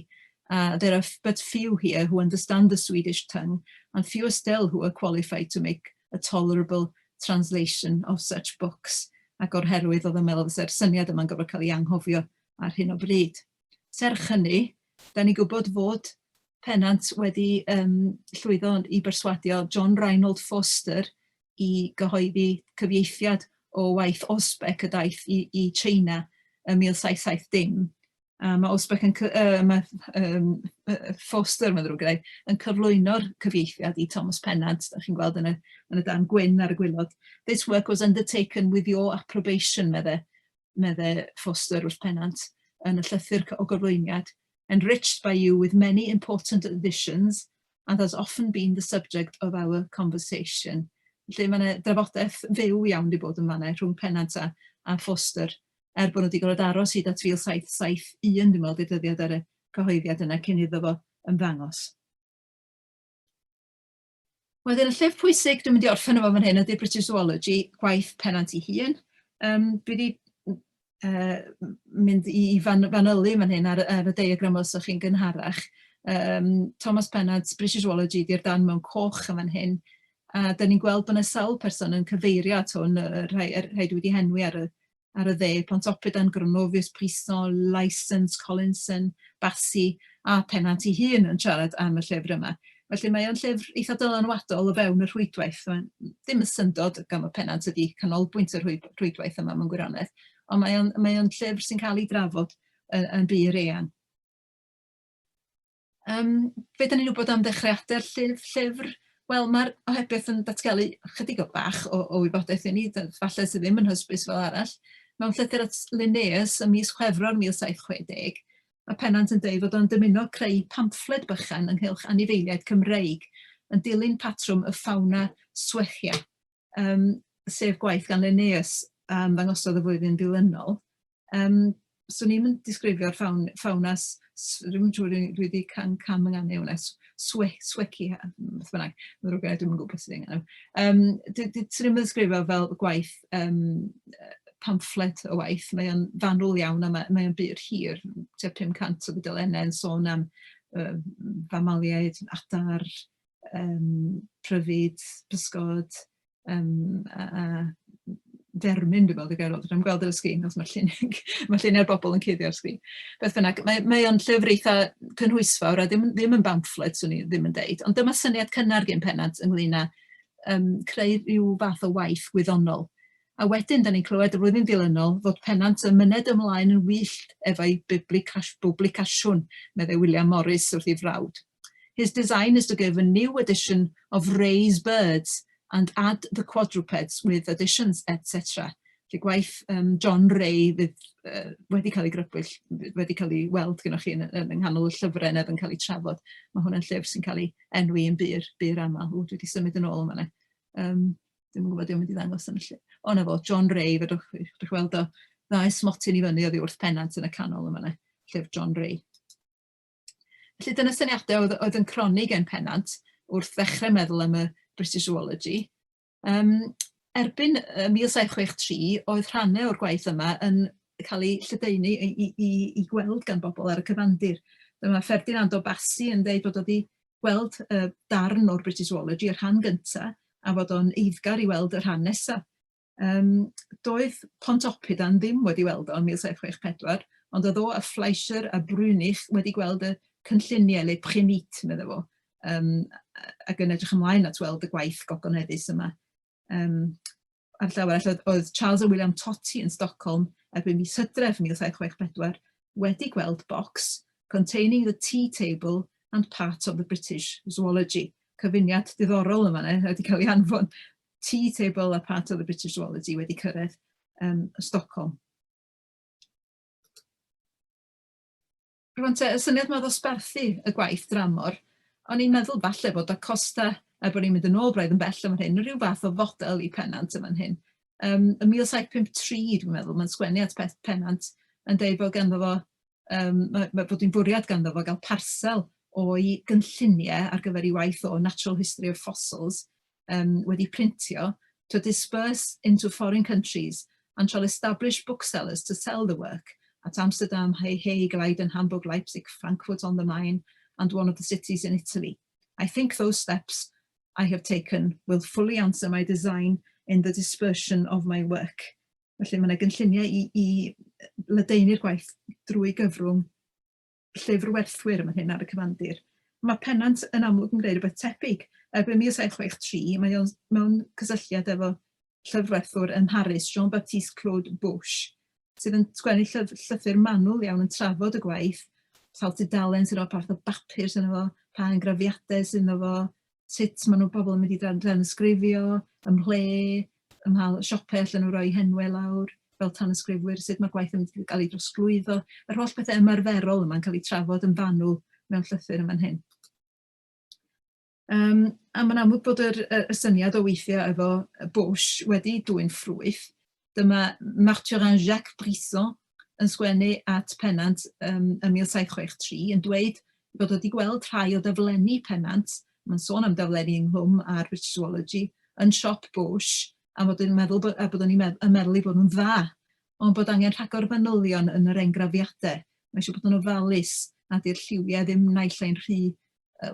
There are but few here who understand the Swedish tongue, and fewer still who are qualified to make a tolerable translation of such books. Ac o'r herwydd oedd yn meddwl fysa'r syniad yma'n gyfer cael ei anghofio ar hyn o bryd. Serch hynny, da ni gwybod fod Pennant wedi llwyddo i berswadio John Reinhold Foster i gyhoeddi cyfieithiad o waith Osbec y daith i China yn 1770. Mae Foster yn cyflwyno'r cyfieithiad i Thomas Pennant, da chi'n gweld yn y dan gwyn ar y gwylod. This work was undertaken with your approbation, medde Foster wrth Pennant, yn y llythyr o gyflwyniad, enriched by you with many important additions, and has often been the subject of our conversation. Felly mae yna drafodaeth fyw iawn wedi bod yn fan'na rhwng Pennant a Foster, bod nhw wedi gorfod aros hyd at 1771, dwi'n meddwl, dyddiad ar y cyhoeddiad yna cyn iddo fo ymddangos. Wedyn, y llyfr pwysig dwi'n mynd i orffen efo fan hyn ydy British Zoology, gwaith Pennant ei hun. Dwi wedi mynd i fanylu fan hyn ar y diagram os o'ch chi'n gynharach. Thomas Pennant, British Zoology, di'r dan mewn coch yn fan hyn. A da ni'n gweld bod yna sawl person yn cyfeirio at hwn, rhai wedi henwi ar y dde, Pontoppidan, Gronovius, Brisson, Lysons, Collinson, Bassi a Pennant ei hun yn siarad am y llyfr yma. Felly mae o'n llyfr eitha dylanwadol o fewn y rhwydwaith. Dim yn syndod gan y Pennant ydi canolbwynt y rhwydwaith yma mewn gwirionedd, ond mae o'n llyfr sy'n cael ei drafod yn byd eang. Fe da ni'n wybod am ddechreuadau'r llyfr? Wel, mae'r ohebiaeth yn datgelu chydig o bach o wybodaeth i ni, falle sydd ddim yn hysbys fel arall. Mewn llythyr at Linnaeus ym mis Chwefror 1760, mae Pennant yn dweud fod o'n dymuno creu pamffled bychan ynghylch anifeiliaid Cymreig yn dilyn patrwm y ffawna Swechia, sef gwaith gan Linnaeus am ddangosodd y flwyddyn dilynol. So ni'n mynd disgrifio'r ffawna, dwi'n siŵr dwi wedi cam ynganu hwnna, Swechia, beth bynnag, mae'n rhywbeth dwi'n gwybod beth sydd angen. Dwi'n mynd disgrifio fel gwaith pamfflet o waith, mae o'n fanwl iawn a mae o'n byr hir, tua 500 o fudolennau yn sôn am famaliaid, adar, pryfyd, pysgod, a dermyn dwi'n gweld y gair, dwi'n gweld ar y sgrin, os mae lluniau'r bobl yn cuddio ar sgrin. Beth bynnag, mae o'n llyfr eitha cynhwysfawr a ddim yn pamfflet, swn i ddim yn deud, ond dyma syniad cynnar gen Pennant ynglyn â creu rhyw fath o waith gwyddonol. A wedyn, da ni'n clywed y flwyddyn dilynol fod Pennant yn myned ymlaen yn wyllt efo'i bwblicasiwn, meddai William Morris wrth ei frawd. His design is to give a new edition of Ray's birds and add the quadrupeds with additions, etc. Felly gwaith John Ray wedi cael ei grybwyll, wedi cael ei weld gynnwch chi yn nghanol y llyfrau neb yn cael ei trafod. Mae hwnna'n llyfr sy'n cael ei enwi yn byr aml. Dwi wedi symud yn ôl yma. Dwi'n gwybod dwi'n mynd i ddangos yn y lle. O na fo, John Ray, fedrwch weld o ddau smotyn i fyny oddi wrth Pennant yn y canol yma, llyfr John Ray. Felly dyna syniadau oedd yn cronu gen Pennant wrth ddechrau meddwl am y British Zoology. Erbyn 1763, oedd rhannau o'r gwaith yma yn cael ei lledaenu i gweld gan bobl ar y cyfandir. Dyma Ferdinand o Bassi yn dweud bod wedi gweld darn o'r British Zoology, y rhan gyntaf, a fod o'n eiddgar i weld y rhan nesaf. Doedd Pontoppidan ddim wedi weld o'n 1764, ond oedd o a Fleischer a Brünich wedi gweld y cynlluniau le primit, meddwl fo, ac yn edrych ymlaen at weld y gwaith gogoneddus yma. Ar llawer oedd Charles a William Totty yn Stockholm erbyn mis Hydref 1764 wedi gweld bocs containing the tea table and part of the British Zoology. Cyfuniad diddorol yma, wedi cael ei anfon, tea table a part of the British Zoology wedi cyrraedd Stockholm. Rwan te, y syniad mae ddosbarthu y gwaith dramor, ond i'n meddwl falle bod y costa, a bod ni'n mynd yn ôl braidd yn bell am hyn, rhyw fath o fodel i Pennant yma'n hyn. Yn 1753, dwi'n meddwl, mae'n sgwennu at Pennant yn deud bod ganddo fo, bod hi'n bwriad ganddo fo gael parsel o'i gynlluniau ar gyfer ei waith o Natural History of Fossils wedi printio to disperse into foreign countries and shall establish booksellers to sell the work at Amsterdam, Hague, Leiden, Hamburg, Leipzig, Frankfurt on the Main, and one of the cities in Italy. I think those steps I have taken will fully answer my design in the dispersion of my work. Felly mae yna gynlluniau i ledaenu'r gwaith drwy gyfrwng llyfr werthwyr yma hyn ar y cyfandir. Mae Pennant yn amlwg yn gwneud rhywbeth tebyg. Erbyn 1763, mae o'n mewn cysylltiad efo llyfrwerthwr yn Mharis, Jean-Baptiste Claude Bouche, sydd yn sgwennu llythyr manwl iawn yn trafod y gwaith, sawl tudalen sy'n rhoi parth o bapur sy'n efo, pa engrafiadau sy'n efo, sut maen nhw bobl yn mynd i dranysgrifio, ymhle, ymhal siopau allan nhw roi henwau lawr, fel tanysgrifwyr, sut mae'r gwaith yn cael ei drosglwyddo. Yr holl bethau ymarferol yma'n cael ei trafod yn fanwl mewn llythyr yma'n hyn. A mae'n amlwg bod y syniad o weithio efo Bouche wedi dwy'n ffrwyth. Dyma Mathurin Jacques Brisson yn sgwennu at Pennant yn 1763 yn dweud bod wedi gweld rhai o daflenni Pennant, mae'n sôn am daflenni ynghlwm ar British Zoology, yn siop Bouche, a bod yn meddwl bod yn bod nhw'n dda, ond bod angen rhagor fanylion yn yr engrafiadau. Mae eisiau bod yn ofalus a di'r lliwiau ddim naill ai'n rhy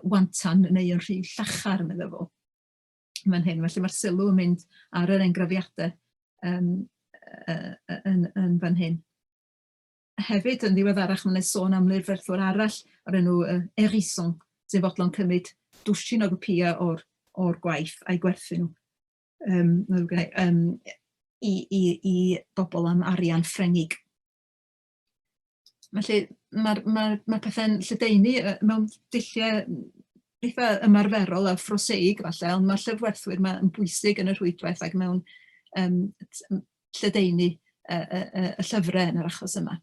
wantan neu yn rhy llachar, meddwl fo. fan hyn. Felly mae'r sylw yn mynd ar yr enghrafiadau yn fan hyn. Hefyd, yn ddiweddarach, mae'n sôn am lyrferthwr arall o'r enw Hérisson, sy'n fodlon cymryd dwsin o gopïau o'r gwaith a'i gwerthu nhw i bobl am arian Ffrengig. Felly, mae pethau'n lledaenu mewn dulliau eitha ymarferol a phroseig, falle, ond mae'r llyfrwerthwyr yn bwysig yn y rhwydwaith ac mewn lledaenu y llyfrau yn yr achos yma.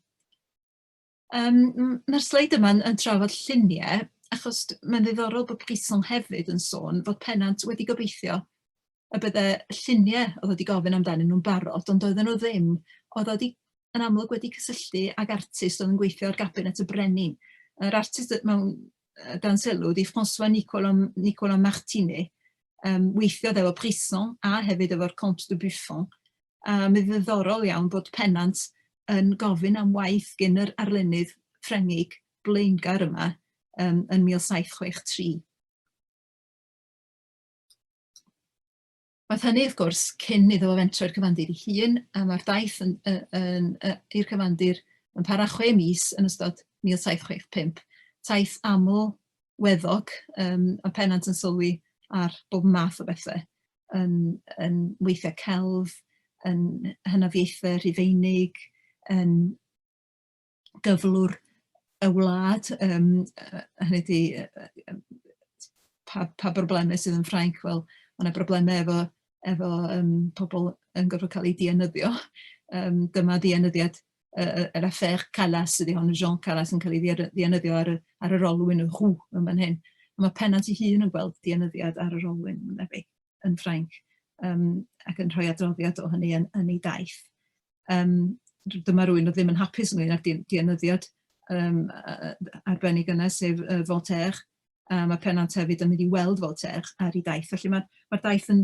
Mae'r sleid yma yn trafod lluniau, achos mae'n ddiddorol bod Brisson hefyd yn sôn fod Pennant wedi gobeithio y bydde lluniau oedd wedi gofyn amdanyn nhw'n barod, ond oedden nhw ddim, oedd wedi yn amlwg wedi cysylltu ag artist oedd yn gweithio ar gabinet y brenin. Yr artist mewn dan sylw di François Nicolas Martinet, weithiodd efo Brisson a hefyd efo'r Comte de Buffon. Mae'n ddiddorol iawn bod Pennant yn gofyn am waith gyn yr arlunydd Ffrengig blaengar yma yn 1763. Oedd hynny, wrth gwrs, cyn iddo fo fentro'r cyfandir ei hun, a mae'r daith i'r cyfandir yn para 6 mis yn ystod 1765. Taith aml weddog, a Pennant yn sylwi ar bob math o bethau, yn weithiau celf, yn hynafiaethau Rhufeinig, yn gyflwr y wlad, hynny ydi pa broblemau sydd yn Ffrainc, wel, mae yna broblemau efo pobl yn gorfod cael ei dianyddio. Dyma dianyddiad yr affair Calas ydy hon, Jean Calas yn cael ei dianyddio ar yr olwyn y hw yn fan hyn. Mae Pennant ei hun yn gweld dianyddiad ar yr olwyn yn Ffrainc ac yn rhoi adroddiad o hynny yn ei daith. Dyma rhywun oedd ddim yn hapus ynglyn â'r dianyddiad arbennig yna, sef Voltaire. Mae Pennant hefyd yn mynd i weld Voltaire ar ei daith. Felly mae'r daith yn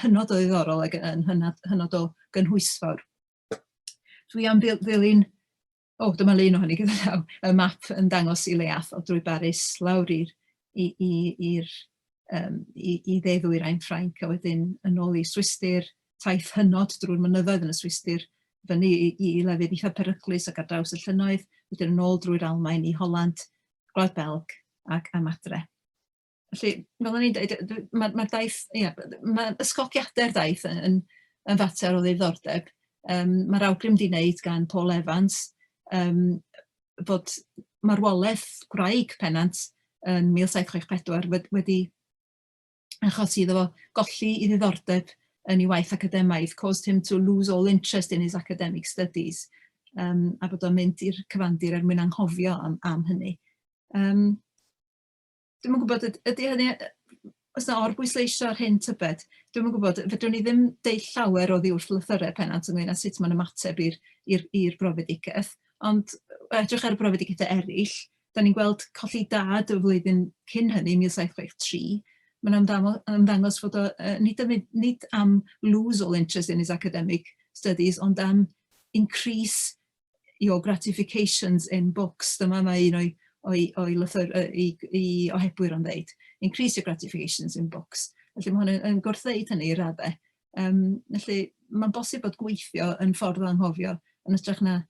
hynod o ddiddorol ac yn hynod o gynhwysfawr. Dwi am ddilyn, dyma lun o hynny gyda llaw, y map yn dangos i Leath o drwy Baris lawr i ddeddwyrain Ffrainc, a wedyn yn ôl i Swistir, taith hynod drwy'r mynyddoedd yn y Swistir, fyny i lefydd eitha peryclus ac ar draws y llynnoedd, wedyn yn ôl drwy'r Almaen i Holland, Gwlad Belg ac am adre. Felly, fel o'n i'n dweud, mae'r daith, mae ysgogiadau'r daith yn fater o ddiddordeb. Mae'r awgrym di wneud gan Paul Evans, fod marwolaeth gwraig Pennant yn 1764 wedi achosi iddo fo golli i ddiddordeb yn ei waith academaidd, caused him to lose all interest in his academic studies, a bod o'n mynd i'r cyfandir mwyn anghofio am hynny. Dwi'n yn gwybod, ydy hynny, os yna orbwysleisio ar hyn tybed, dwi'n yn gwybod, fedrwn ni ddim deud llawer o ddiwrth lythyrau Pennant ynglyn â sut mae'n ymateb i'r brofedigaeth, ond edrych ar y brofedigaethau eraill, da ni'n gweld colli dad y flwyddyn cyn hynny, 1763, mae'n ymddangos fod o nid am lose all interest in his academic studies, ond am increase your gratifications in books. Dyma mae un o'i ohebwyr o'n ddeud. Increase your gratifications in books. Felly mae hwn yn gwrthdeud hynny i raddau. Felly mae'n bosib bod gweithio yn ffordd o anghofio yn ytrach na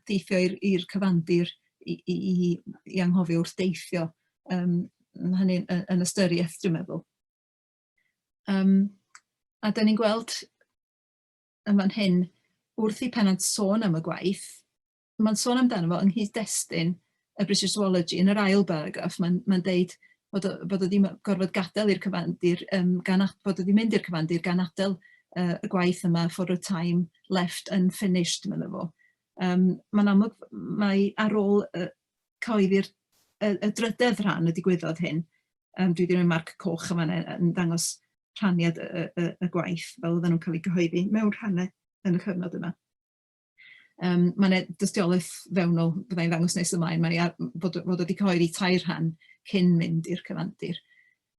deithio i'r cyfandir i anghofio wrth deithio. Hynny yn ystyriaeth, dwi'n meddwl. A da ni'n gweld yn fan hyn, wrth i Pennant sôn am y gwaith, mae'n sôn amdano fo yng nghyd-destun y British Zoology yn yr ail baragraff. Mae'n deud bod o wedi gorfod gadael i'r cyfandir, bod o wedi mynd i'r cyfandir gan adael y gwaith yma for a time left unfinished, medda fo. Mae'n amlwg, mae ar ôl cyhoeddi'r y drydedd rhan y digwyddodd hyn. Dwi wedi rhoi marc coch yma yn dangos rhaniad y gwaith, fel oedden nhw'n cael eu cyhoeddi mewn rhannau yn y cyfnod yma. Mae'n dystiolaeth fewnol, byddai'n ddangos nes ymlaen, bod wedi cyhoeddi 3 rhan cyn mynd i'r cyfandir.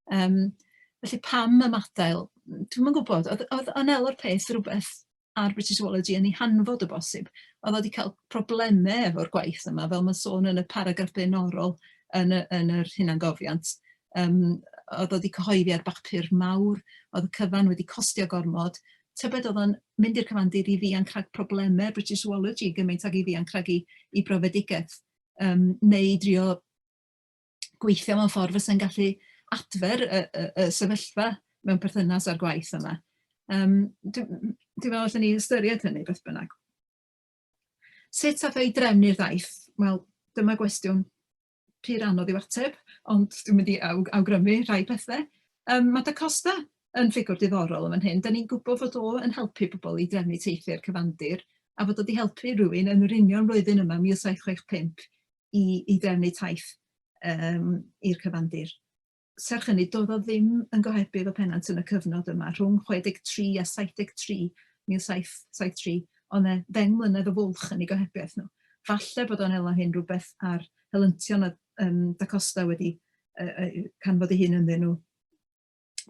Felly pam ymadael? Dwi'n yn gwybod, oedd Anel o'r peth rhywbeth ar British Zoology yn ei hanfod o bosib. Oedd wedi cael problemau efo'r gwaith yma, fel mae'n sôn yn y paragraff blaenorol yn yr hunangofiant. oedd wedi cyhoeddi ar bapur mawr, oedd y cyfan wedi costio gormod, tybed oedd o'n mynd i'r cyfandir i ddianc rhag problemau British Zoology gymaint ag i ddianc rhag i brofedigaeth, neu drio gweithio mewn ffordd fysa'n gallu adfer y sefyllfa mewn perthynas â'r gwaith yma. Dwi'n meddwl allan ni ystyried hynny beth bynnag. Sut ath ei drefnu'r daith? Wel, dyma gwestiwn pur anodd i'w ateb, ond dwi'n mynd i awgrymu rhai pethau. Mae Da Costa yn ffigwr diddorol yn fan hyn. Da ni'n gwybod fod o yn helpu pobl i drefnu teithio'r cyfandir, a fod o wedi helpu rhywun yn yr union flwyddyn yma, 1765, i drefnu taith i'r cyfandir. Serch hynny, doedd o ddim yn gohebu efo Pennant yn y cyfnod yma, rhwng 63 a 73, 1773, ond 10 mlynedd o fwlch yn ei gohebiaeth nhw. Falle bod o'n ela hyn rhywbeth ar helyntion Da Costa wedi canfod ei hun ynddyn nhw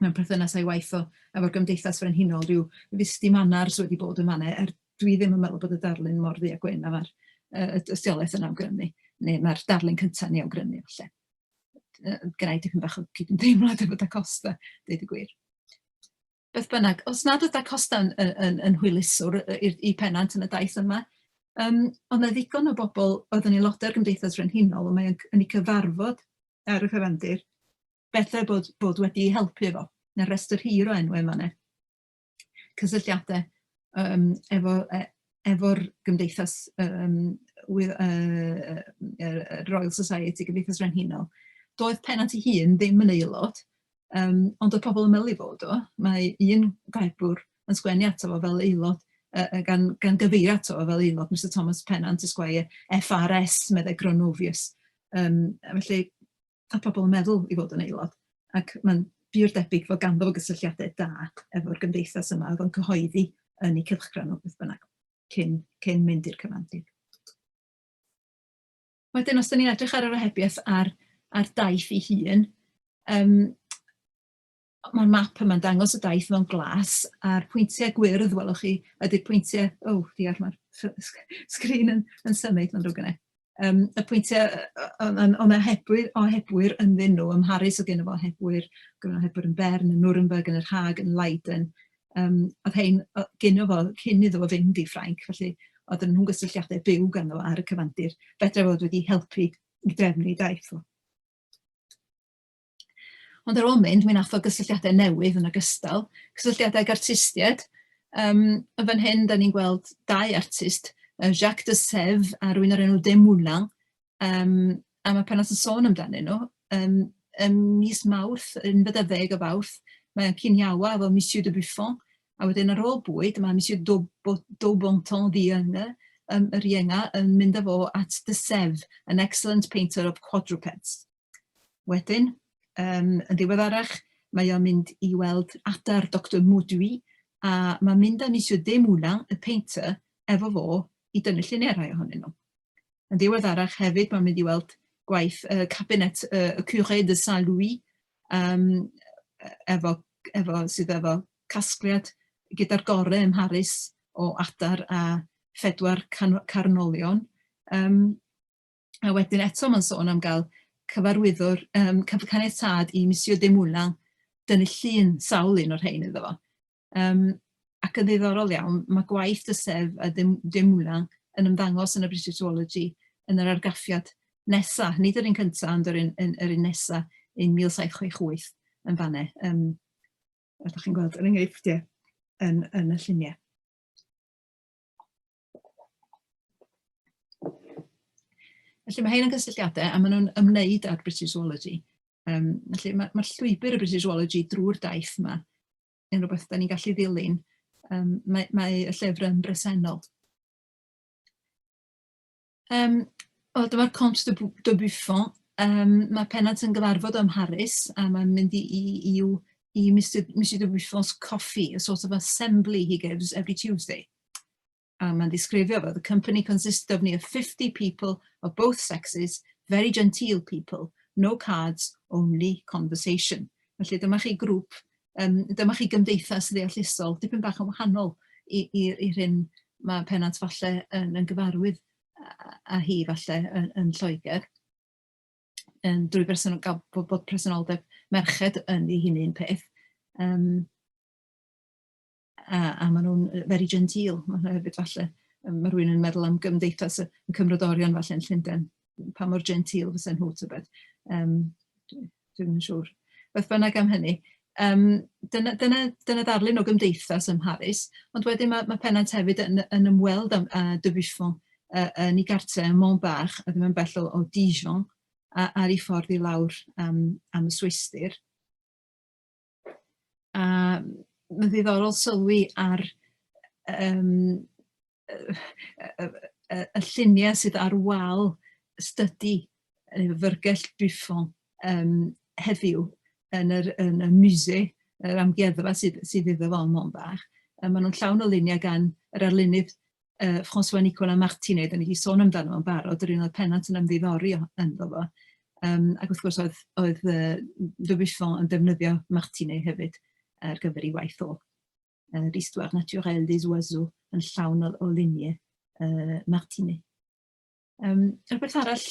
mewn perthynas a'i waith efo'r Gymdeithas Frenhinol, rhyw fusti manars wedi bod yn fan'na, dwi ddim yn meddwl bod y darlun mor ddu a gwyn a mae'r ystiolaeth yn awgrymu, neu mae'r darlun cyntaf yn awgrymu, falle. Gynnau dipyn bach o cydymdeimlad efo Da Costa, dweud y gwir. Beth bynnag, os nad oedd Da Costa yn hwyluswr i Pennant yn y daith yma, ond y ddigon o bobl oedd yn aelodau'r Gymdeithas Frenhinol, ond mae'n yn ei cyfarfod ar y cyfandir, bethau bod wedi helpu efo, neu restr hir o enwau yma. Cysylltiadau efo'r Gymdeithas Royal Society, Gymdeithas Frenhinol. Doedd Pennant ei hun ddim yn aelod, ond oedd pobl yn meddwl i fod o. Mae un gaibwr yn sgwennu ato fo fel aelod, gan gyfeirio ato fo fel aelod, Mr Thomas Pennant, Esquire, FRS, meddai Gronovius. Felly, a pobl yn meddwl i fod yn aelod, ac mae'n bur debyg fod ganddo fo gysylltiadau da efo'r gymdeithas yma, oedd o'n cyhoeddi yn ei cylchgran o beth bynnag, cyn mynd i'r cyfandir. Wedyn, os da ni'n edrych ar yr ohebiaeth ar daith ei hun, mae'r map yma'n dangos y daith mewn glas, a'r pwyntiau gwyrdd, welwch chi, ydy'r pwyntiau, diar, mae'r sgrin yn symud, mae'n drwy gynnu. Y pwyntiau, o'n ohebwyr ynddyn nhw, ymharus o gynnu fo ohebwyr yn Bern, yn Nuremberg, yn yr Haag, yn Leiden. Oedd hein gynnu fo, cyn iddo fo fynd i Ffrainc, felly oedd nhw'n gysylltiadau byw ganddo fo ar y cyfandir. Fedra fod wedi helpu i drefnu daith fo. Ond ar ôl mynd, mi nath o gysylltiadau newydd yn ogystal, gysylltiadau ag artistiaid. Yn fan hyn, da ni'n gweld dau artist, Jacques de Sèvres a rhywun o'r enw Demoulin, a mae Pennant yn sôn amdanyn nhw. Mis Mawrth, 19 o Fawrth, mae Ciniawa efo Monsieur de Buffon, a wedyn ar ôl bwyd, mae Monsieur Daubenton ddienga, yr ienga, yn mynd â fo at de Sèvres, an excellent painter of quadrupeds. Wedyn, yn ddiweddarach, mae o'n mynd i weld adar Dr Mauduit, a mae'n mynd â Monsieur Demoulin, y painter, efo fo i dynnu llunerau ohonyn nhw. Yn ddiweddarach hefyd, mae'n mynd i weld gwaith cabinet y Curé de Saint-Louis, sydd efo casgliad gyda'r gorau ymharus o adar a phedwar carnolion. A wedyn eto mae'n sôn am gael cyfarwyddwr, caniatâd i Monsieur Demoulin dynnu llun sawl un o'r rhain iddo fo. Ac yn ddiddorol iawn, mae gwaith de Sèvres a Demoulin yn ymddangos yn y British Zoology yn yr argraffiad nesaf, nid yr un cyntaf, ond yr un nesaf, un 1768 yn fanne. Ydych chi'n gweld yr enghreifftiau yn y lluniau. Felly mae hyn yn gysylltiadau, a maen nhw'n ymwneud â'r British Zoology. Felly mae'r llwybr y British Zoology drwy'r daith yma yn rhywbeth da ni'n gallu ddilyn. Mae y llyfr yn bresennol. Dyma'r Comte de Buffon. Mae Pennant yn gyfarfod ym Mharis, a mae'n mynd i Monsieur de Buffon's coffee, a sort of assembly he gives every Tuesday. Mae'n disgrifio fo, the company consisted of near 50 people of both sexes, very genteel people, no cards, only conversation. Felly dyma chi grŵp, dyma chi gymdeithas ddeallusol, dipyn bach yn wahanol i'r hyn mae Pennant falle yn gyfarwydd a hi falle yn Lloegr. Drwy gael bod presenoldeb merched yn ei hun peth. A maen nhw'n very genteel. Mae hefyd falle, mae rhywun yn meddwl am gymdeithas y cymrodorion falle yn Llundain, pa mor genteel fysa'n nhw tybed. Dwi'n yn siŵr. Beth bynnag am hynny. Dyna ddarlun o gymdeithas ym Mharis, ond wedyn mae Pennant hefyd yn ymweld â de Buffon yn ei gartre ym Montbach, a ddim yn bell o Dijon, ar ei ffordd i lawr am y Swistir. A mae'n ddiddorol sylwi ar y lluniau sydd ar wal stydi fyrgell Buffon heddiw yn y museu, yr amgueddfa sydd iddo fo yn Montbach. Maen nhw'n llawn o luniau gan yr arlunydd François-Nicolas Martinet, da ni wedi sôn amdano fo'n barod, yr un oedd Pennant yn ymddiddori ynddo fo. Ac wrth gwrs oedd de Buffon yn defnyddio Martinet hefyd ar gyfer ei waith o l'histoire naturelle des oiseaux yn llawn o luniau Martinet. Rhywbeth arall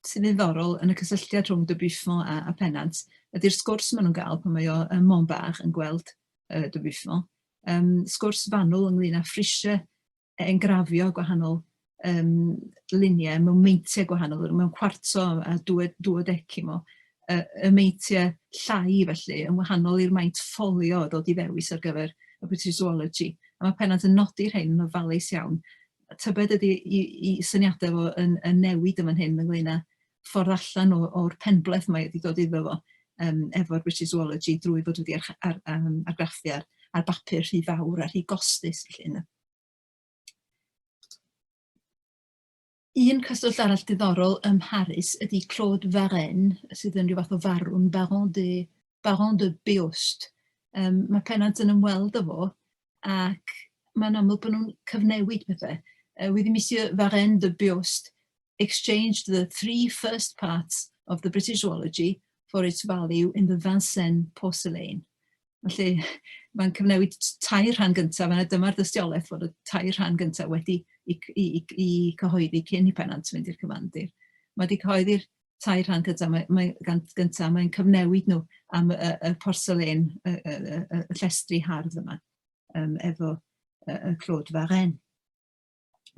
sy'n ddiddorol yn y cysylltiad rhwng de Buffon a Pennant ydy'r sgwrs maen nhw'n gael pan mae o ym Montbach yn gweld de Buffon. Sgwrs fanwl ynglyn â ffrisiau engrafio gwahanol luniau mewn meintiau gwahanol, mewn kwarto a duodecimo. Y meintiau llai felly yn wahanol i'r maint ffolio dod i ddewis ar gyfer y British Zoology. A mae Pennant yn nodi'r hyn yn ofalus iawn. Tybed ydy i syniadau fo yn newid yma'n hyn ynglyn â ffordd allan o'r penbleth mae wedi dod iddo fo efo'r British Zoology drwy fod wedi argraffu ar bapur rhy fawr a rhy gostus. Un cyswllt arall diddorol ym Mharis ydy Claude Varenne, sydd yn rhyw fath o farwn, Baron de Beost. Mae Pennant yn ymweld â fo, ac mae'n amlwg bod nhw'n cyfnewid pethau. With Monsieur Varenne de Beost exchanged the 3 first parts of the British Zoology for its value in the Vincennes porcelain. Felly, mae'n cyfnewid 2 rhan gyntaf, a dyma'r dystiolaeth fod y 2 rhan gyntaf wedi i cyhoeddi cyn i Pennant mynd i'r cyfandir. Mae wedi cyhoeddi'r 2 rhan gyntaf, mae'n cyfnewid nhw am y porcelain, y llestri hardd yma, efo Claude Varenne.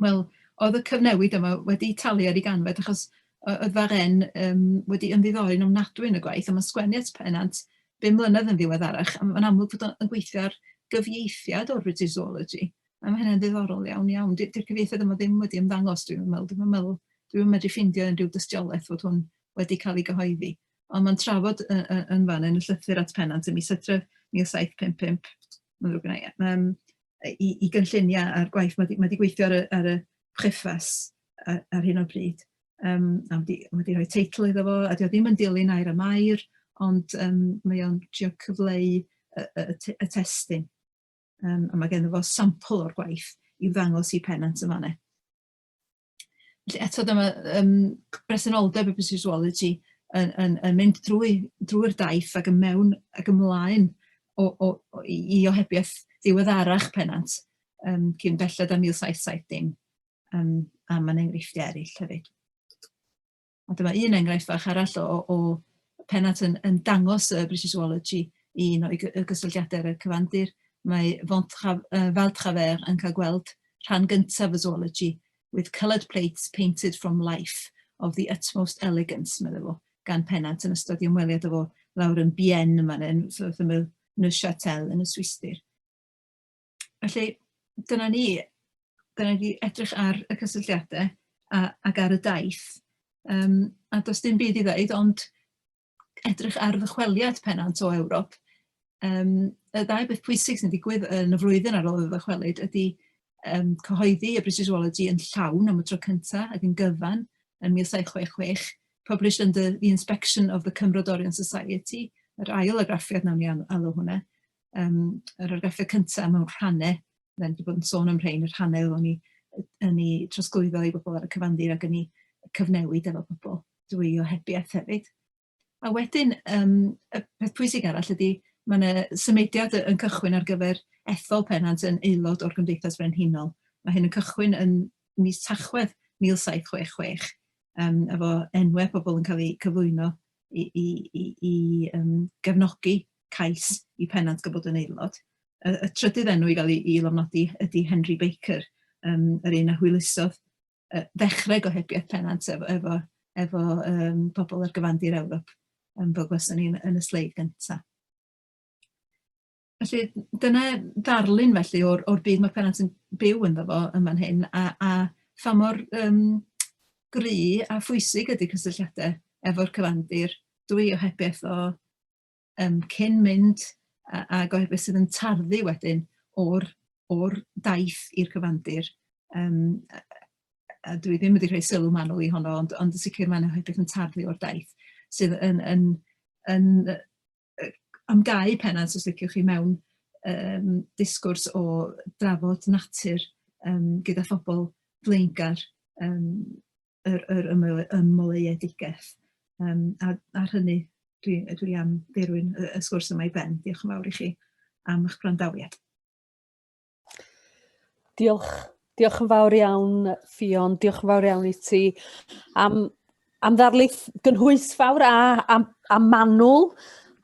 Wel, oedd y cyfnewid yma wedi talu ar ei ganfed, achos oedd Varenne wedi ymddiddori yn ofnadwy yn y gwaith, a mae'n sgwennu at Pennant 5 mlynedd yn ddiweddarach, a mae'n amlwg fod yn gweithio ar gyfieithiad o'r British Zoology. A mae hynny'n ddiddorol iawn. Di'r cyfieithiad yma ddim wedi ymddangos, dwi'n meddwl. Dwi'n medru ffeindio unrhyw dystiolaeth fod hwn wedi cael ei gyhoeddi. Ond mae'n trafod yn fan yn y llythyr at Pennant yn mis Hydref 1755, i gynlluniau ar gwaith. Mae wedi gweithio ar y preface ar hyn o bryd. Mae wedi rhoi teitl iddo fo, a dio ddim yn dilyn air y Mair, ond mae o'n trio cyfleu y testyn. A mae gen fo sampl o'r gwaith i'w ddangos i Pennant yn fanna. Eto dyma bresenoldeb y British Zoology yn mynd drwy'r daith ac yn mewn ac ymlaen i ohebiaeth ddiweddarach Pennant cyn belled â 1770, a mae'n enghreifftiau eraill hefyd. A dyma un enghraifft fach arall o Pennant yn dangos y British Zoology i un o'i gysylltiadau ar y cyfandir. Mae Val Travers yn cael gweld rhan gyntaf y Zoology with coloured plates painted from life of the utmost elegance, meddwl fo, gan Pennant yn ystod i ymweliad efo lawr yn Bienne yma, yn Neuchâtel yn y Swistir. Felly, dyna ni edrych ar y cysylltiadau ac ar y daith. A does dim byd i ddweud, ond edrych ar ddychweliad Pennant o Ewrop. Y 2 beth pwysig sy'n digwydd yn y flwyddyn ar ôl y ddychwelyd ydy cyhoeddi y British Zoology yn llawn am y tro cyntaf ac yn gyfan yn 1766, published under the inspection of the Cymrodorian Society, yr ail argraffiad nawn ni alw hwnna. Yr argraffiad cyntaf mewn rhannau, dyn ni wedi bod yn sôn am rhain, yr rhannau o'n i trosglwyddo i bobl ar y cyfandir ac yn ei cyfnewid efo bobl drwy ohebiaeth hefyd. A wedyn, y peth pwysig arall ydy, mae yna symudiad yn cychwyn ar gyfer ethol Pennant yn aelod o'r Gymdeithas Frenhinol. Mae hyn yn cychwyn yn mis Tachwedd 1766, efo enwau pobl yn cael eu cyflwyno i gefnogi cais i Pennant gael bod yn aelod. Y trydydd enw i gael i lofnodi ydy Henry Baker, yr un a hwylusodd ddechrau gohebiaeth Pennant efo pobl ar gyfandir Ewrop, fel gwelson ni yn y sleid gyntaf. Felly, dyna ddarlun felly o'r byd mae Pennant yn byw ynddo fo yma'n hyn, a pha mor gry a phwysig ydy cysylltiadau efo'r cyfandir, dwi ohebiaeth o cyn mynd a gohebiaeth sydd yn tarddu wedyn o'r daith i'r cyfandir. A dwi ddim wedi creu sylw manwl i honno, ond yn sicr mae'n ohebiaeth yn tarddu o'r daith, sydd yn amgau Pennant, os liciwch chi, mewn disgwrs o drafod natur gyda phobl blaengar yr ymweleuedigaeth. Ar hynny, dwi am ddirwyn y sgwrs yma i ben. Diolch yn fawr i chi am eich gwrandawiad. Diolch yn fawr iawn, Ffion. Diolch yn fawr iawn i ti am ddarlith gynhwysfawr a manwl,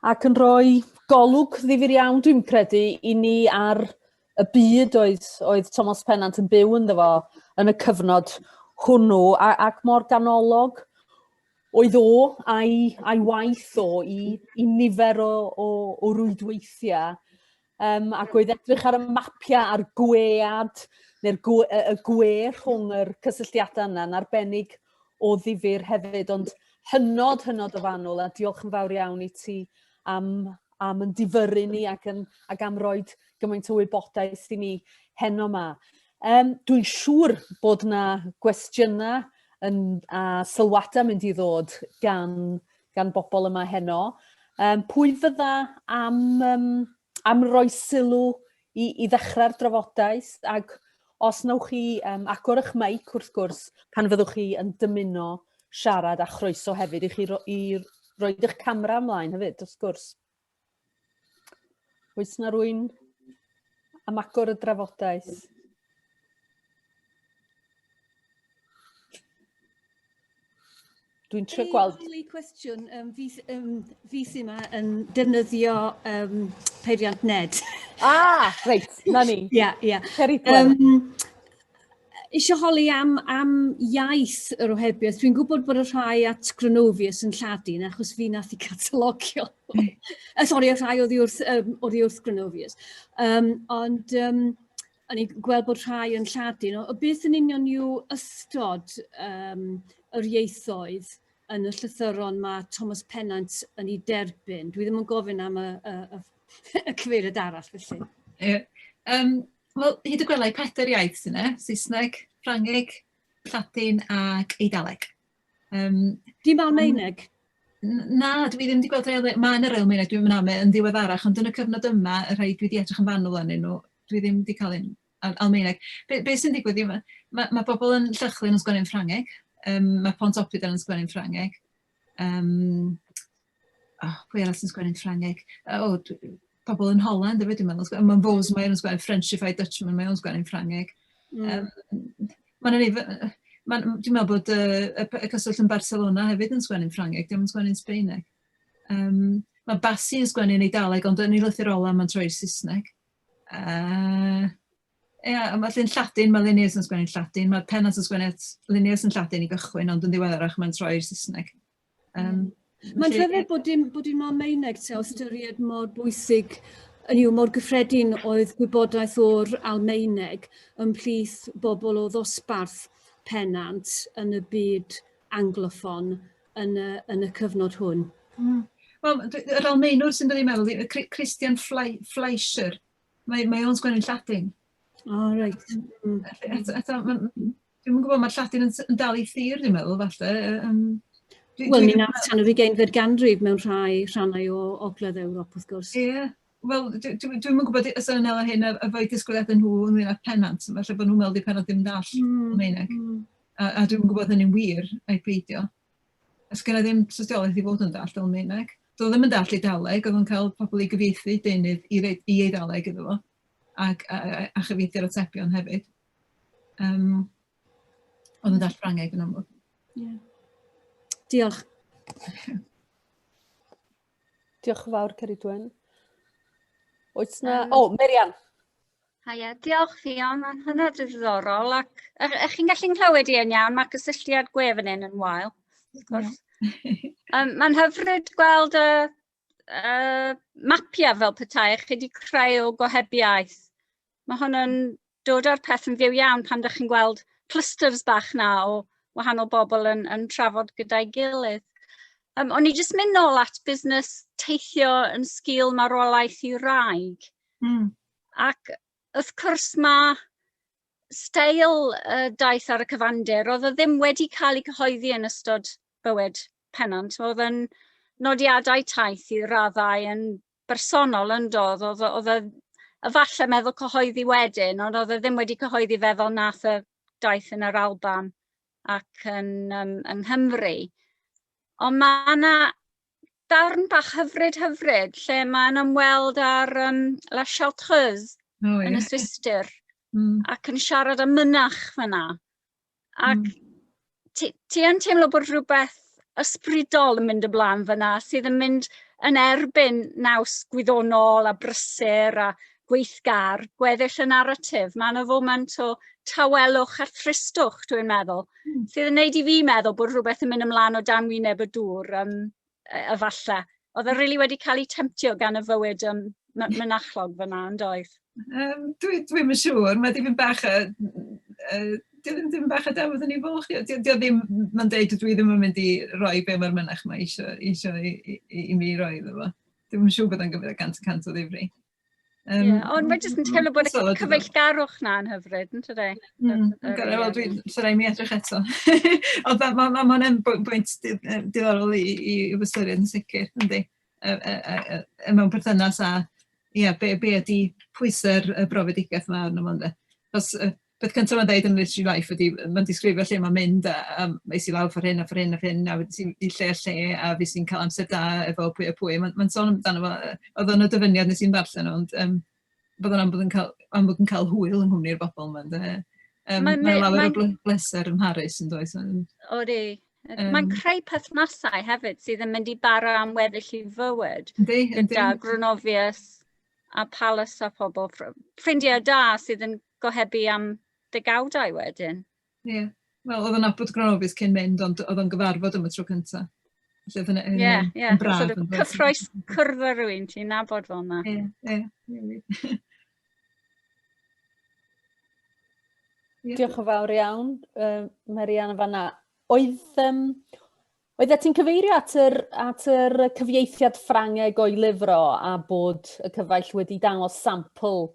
ac yn rhoi golwg ddifyr iawn, dwi'n credu, i ni ar y byd oedd Thomas Pennant yn byw ynddo fo yn y cyfnod hwnnw, ac mor ganolog oedd o a'i waith o i nifer o rwydweithiau, ac oedd edrych ar y mapiau a'r gwead, neu'r gwe rhwng yr cysylltiadau yna'n arbennig o ddifyr hefyd, ond hynod o fanwl, a diolch yn fawr iawn i ti am yn difyru ni ac am roi gymaint o wybodaeth i ni heno yma. Dwi'n siŵr bod yna gwestiynau a sylwadau mynd i ddod gan bobl yma heno. Pwy fydda am roi sylw i ddechrau'r drafodaeth, ac os wnewch chi agor eich meic wrth gwrs pan fyddwch chi yn dymuno siarad, a chroeso hefyd i chi roi eich camera ymlaen hefyd, wrth gwrs. Oes yna rwy'n am agor y drafodaeth? Dwi'n trio gweld... Cwestiwn, fi sy'n yma yn defnyddio peiriant Ned. Reit, na ni. Ie. Isio holi am iaith yr ohebiaeth. Dwi'n gwybod bod y rhai at Grenovius yn Lladin, achos fi nath i catalogio. Sori, y rhai oddi wrth Grenovius. Ond o'n i'n gweld bod rhai yn Lladin. O beth yn union yw ystod yr ieithoedd yn y llythyron mae Thomas Pennant yn ei derbyn? Dwi ddim yn gofyn am y cyfeiriad arall, felly. Wel, hyd y gwelai 4 iaith sy'n Saesneg, Ffrangeg, Lladin ac Eidaleg. Dim Almaeneg? Na, dwi ddim wedi gweld rhai, mae'n yr Almaeneg dwi'n mynd am yn ddiweddarach, ond yn y cyfnod yma, y rhai dwi wedi edrych yn fanwl arnyn nhw, dwi ddim wedi cael un Almaeneg. Be sy'n digwydd yw, mae bobl yn Llychlyn yn sgwennu'n Ffrangeg, mae Pontoppidan yn sgwennu'n Ffrangeg, pwy arall yn sgwennu'n Ffrangeg? Pobl yn Holland, dwi'n meddwl, mae'n fos Mair yn sgwennu'n Frenchified Dutchman, mae'n sgwennu'n Ffrangeg. Dwi'n meddwl bod y cyswllt yn Barcelona hefyd yn sgwennu'n Ffrangeg, ddim yn sgwennu'n Sbeineg. Mae Basi yn sgwennu'n Eidaleg, ond yn ei lythyr ola mae'n troi'r Saesneg. Mae llun Lladin, mae Linnaeus yn sgwennu'n Lladin, mae Pennant yn sgwennu Linnaeus yn Lladin i gychwyn, ond yn ddiweddarach mae'n troi'r Saesneg. Mae'n rhyfedd bod dim Almaeneg te, o ystyried mor bwysig, mor gyffredin oedd gwybodaeth o'r Almaeneg ymhlith bobl o ddosbarth Pennant yn y byd angloffon yn y cyfnod hwn. Wel, yr Almaenwr sy'n dod i meddwl, Christian Fleischer, mae o'n sgwennu'n Lladin. Reit. Dwi'n gwybod mae Lladin yn dal i thir, dwi'n meddwl, falle. Wel, ni'n tan o 20 ganrif mewn rhannau o Ogledd Ewrop, wrth gwrs. Ie, wel, dwi'n gwybod os yna nela hyn y fwy disgwyliadau nhw ynglyn â Pennant, falle bod nhw'n meddwl di Pennant ddim dall Almaeneg. A dwi'n gwybod hynny'n wir a'i peidio. Ys gyda ddim tystiolaeth i fod yn dall Almaeneg. Doedd ddim yn dall Eidaleg, oedd yn cael pobl i gyfieithu deunydd i Eidaleg iddo fo, a chyfieithu'r atebion hefyd. Oedd yn dall Ffrangeg yn amlwg. Diolch. Diolch yn fawr, Ceridwen. Oes na... Merian. Haia, diolch Ffion, mae'n hynod o ddiddorol ac chi'n gallu'n clywed i yn iawn, mae cysylltiad gwefan yn wael, wrth gwrs. Mae'n hyfryd gweld y mapiau fel petai chi wedi creu o gohebiaeth. Mae hwnna'n dod o'r peth yn fyw iawn pan ydych chi'n gweld clusters bach na o wahanol bobl yn trafod gyda'i gilydd. O'n i jyst mynd nôl at busnes teithio yn sgil marwolaeth i wraig. Ac wrth gwrs mae steil daith ar y cyfandir, oedd o ddim wedi cael ei cyhoeddi yn ystod bywyd Pennant. Oedd yn nodiadau taith i raddau yn bersonol yn dod. Oedd efallai meddwl cyhoeddi wedyn, ond oedd ddim wedi cyhoeddi fe fel nath y daith yn yr Alban ac yn Nghymru. Ond mae yna darn bach hyfryd, lle mae'n ymweld ar La Chartreuse yn y Swistir ac yn siarad am mynach fyna. Ac ti yn teimlo bod rhywbeth ysbrydol yn mynd ymlaen fyna sydd yn mynd yn erbyn naws gwyddonol a brysur a gweithgar, gweddill y naratif. Mae yna foment o tawelwch a thristwch, dwi'n meddwl, sydd yn neud i fi meddwl bod rhywbeth yn mynd ymlaen o dan wyneb y dŵr, efallai. Oedd e rili wedi cael ei temptio gan y fywyd mynachlog fyna yn doedd. Dwi'n yn siŵr, mae ddim bach ddim bach a dafod yn ei fwch. Mae'n deud dwi ddim yn mynd i roi be mae'r mynach mae eisiau i mi roi iddo fo. Dwi'n yn siŵr bod yn gyfer 100% o ddifri. Ond mae jyst yn teimlo bod y cyfeillgarwch na'n hyfryd, yn tydi? So rai mi edrych eto. Ond mae hwnna'n bwynt diddorol i fystyried yn sicr, yndi. Mewn perthynas a be ydi pwysau'r brofedigaeth yma arno fo, yndi. Beth cyntaf mae'n dweud yn Literary Life ydy, mae'n disgrifio lle mae'n mynd a eis i lawr ffordd hyn a ffordd hyn a ffordd hyn a i lle a fi sy'n cael amser da efo pwy a pwy. Mae'n sôn amdano fo, oedd o'n y dyfyniad nes i'n darllen, ond bod o'n amlwg yn cael hwyl yng nghwmni'r bobl yma. Mae'n lawer o bleser ym Mharis yn does. Odi. Mae'n creu perthnasau hefyd sydd yn mynd i bara am weddill i fywyd. Gyda Grenovius a Palace a pobl. Ffrindiau da sydd yn gohebu am degawdau wedyn. Ie. Wel, oedd o'n abod Grenovius cyn mynd, ond oedd o'n gyfarfod am y tro cyntaf. Ie. Cyffroes cwrdd â rhywun ti'n nabod fel yna. Ie. Diolch yn fawr iawn, Marian yn fanna. Oedd ti'n cyfeirio at yr cyfieithiad Ffrangeg o'i lyfro a bod y cyfaill wedi dangos sampl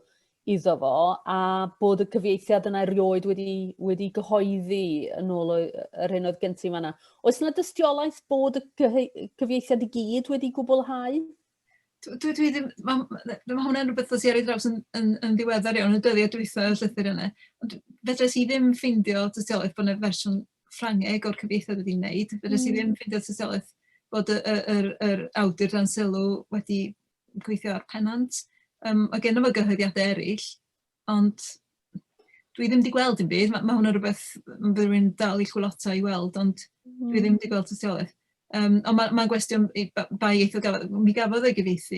iddo fo a bod y cyfieithiad yna erioed wedi gyhoeddi yn ôl yr hyn oedd gen ti fanna. Oes yna dystiolaeth bod y cyfieithiad i gyd wedi gwblhau? Dwi ddim, mae hwnna'n rhywbeth os i ar ei draws yn ddiweddar iawn, yn dyddiau dwytha y llythyr yna. Ond fedres i ddim ffeindio dystiolaeth bod yna fersiwn Ffrangeg o'r cyfieithiad wedi'i wneud. Fedres i ddim ffeindio dystiolaeth bod yr awdur dan sylw wedi gweithio ar Pennant. Mae gen fo gyhoeddiadau eraill, ond dwi ddim wedi gweld yn byd. Mae hwnna rhywbeth bydd rhywun dal i chwilota i weld, ond dwi ddim wedi gweld tystiolaeth. Ond mae'n gwestiwn bai eithaf gafodd, mi gafodd ei gyfieithu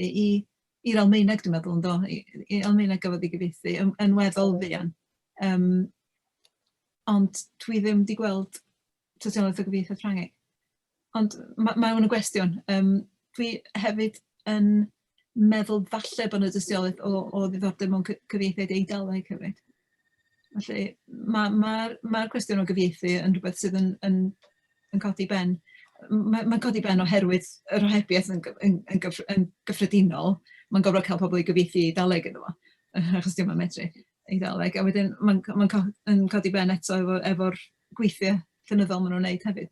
i'r Almaeneg, dwi'n meddwl, ynddo. I Almaeneg gafodd ei gyfieithu yn weddol fuan. Ond dwi ddim wedi gweld tystiolaeth o gyfieithiad Ffrangeg. Ond mae hwnna'n gwestiwn. Dwi hefyd yn meddwl falle bod yna dystiolaeth o ddiddordeb mewn cyfieithiad Eidaleg hefyd. Felly, mae'r cwestiwn o gyfieithu yn rhywbeth sydd yn codi ben. Mae'n codi ben oherwydd yr ohebiaeth yn gyffredinol. Mae'n gofro cael pobl i gyfieithu Eidaleg iddo fo, achos diolch yn medru Eidaleg. A wedyn, mae'n codi ben eto efo'r gweithiau llenyddol maen nhw'n wneud hefyd.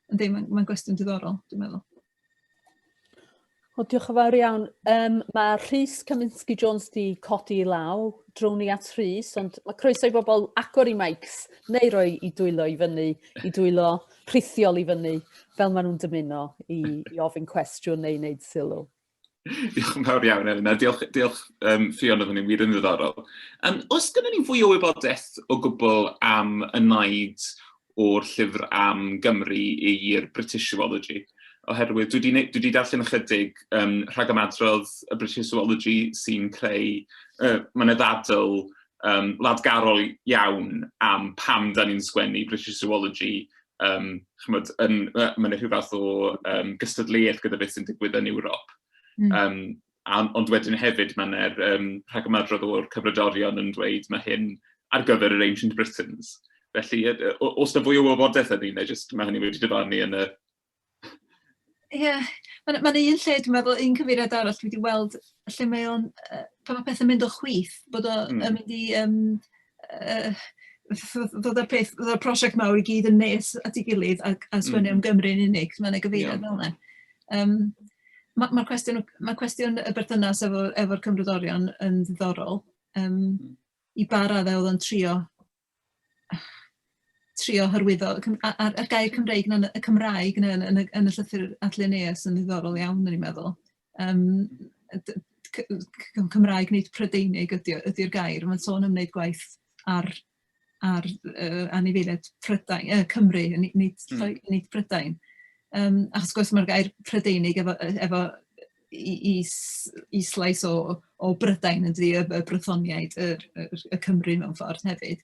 Felly, mae'n gwestiwn diddorol, dwi'n meddwl. Diolch yn fawr iawn. Mae Rhys Kaminski-Jones di codi i law, drown ni at Rhys, ond mae croeso i bobl agor i mics, neu roi i dwylo i fyny, i dwylo rhithiol i fyny, fel maen nhw'n dymuno i ofyn cwestiwn neu wneud sylw. Diolch yn fawr iawn, Elena. Diolch Ffion, oedd hynny'n wir yn ddiddorol. Oes gyda ni fwy o wybodaeth o gwbl am y naid o'r llyfr am Gymru i'r British Zoology? oherwydd dwi wedi darllen ychydig rhagamadrodd y British Zoology sy'n creu, mae'n ddadl ladgarol iawn am pam da ni'n sgwennu British Zoology. Mae'n rhyw fath o gystadleuaeth gyda beth sy'n digwydd yn Ewrop. Ond wedyn hefyd mae'r rhagamadrodd o'r cyfredorion yn dweud mae hyn ar gyfer yr Ancient Britons. Felly, os na fwy o wybodaeth ydy, neu jyst mae hynny wedi dyfarnu yn y... Ie, mae'n un lle, dwi'n meddwl, un cyfeiriad arall dwi wedi weld lle mae o'n, pan mae pethau'n mynd o chwith, bod o'n mynd i, ddod o'r prosiect mawr i gyd yn nes at ei gilydd a sgwennu am Gymru yn unig, mae'n ei gyfeiriad fel yna. Mae'r cwestiwn y berthynas efo'r cymrydorion yn ddiddorol. I ba raddau oedd o'n trio hyrwyddo, a'r gair Cymraeg yn y llythyr at Linnaeus yn ddiddorol iawn, yn i'n meddwl. Cymraeg nid Prydeinig ydy'r gair, mae'n sôn am wneud gwaith ar anifeiliaid Cymru, nid Prydain. Achos gwrs mae'r gair Prydeinig efo islais o Brydain yn y brythoniaid y Cymru mewn ffordd hefyd.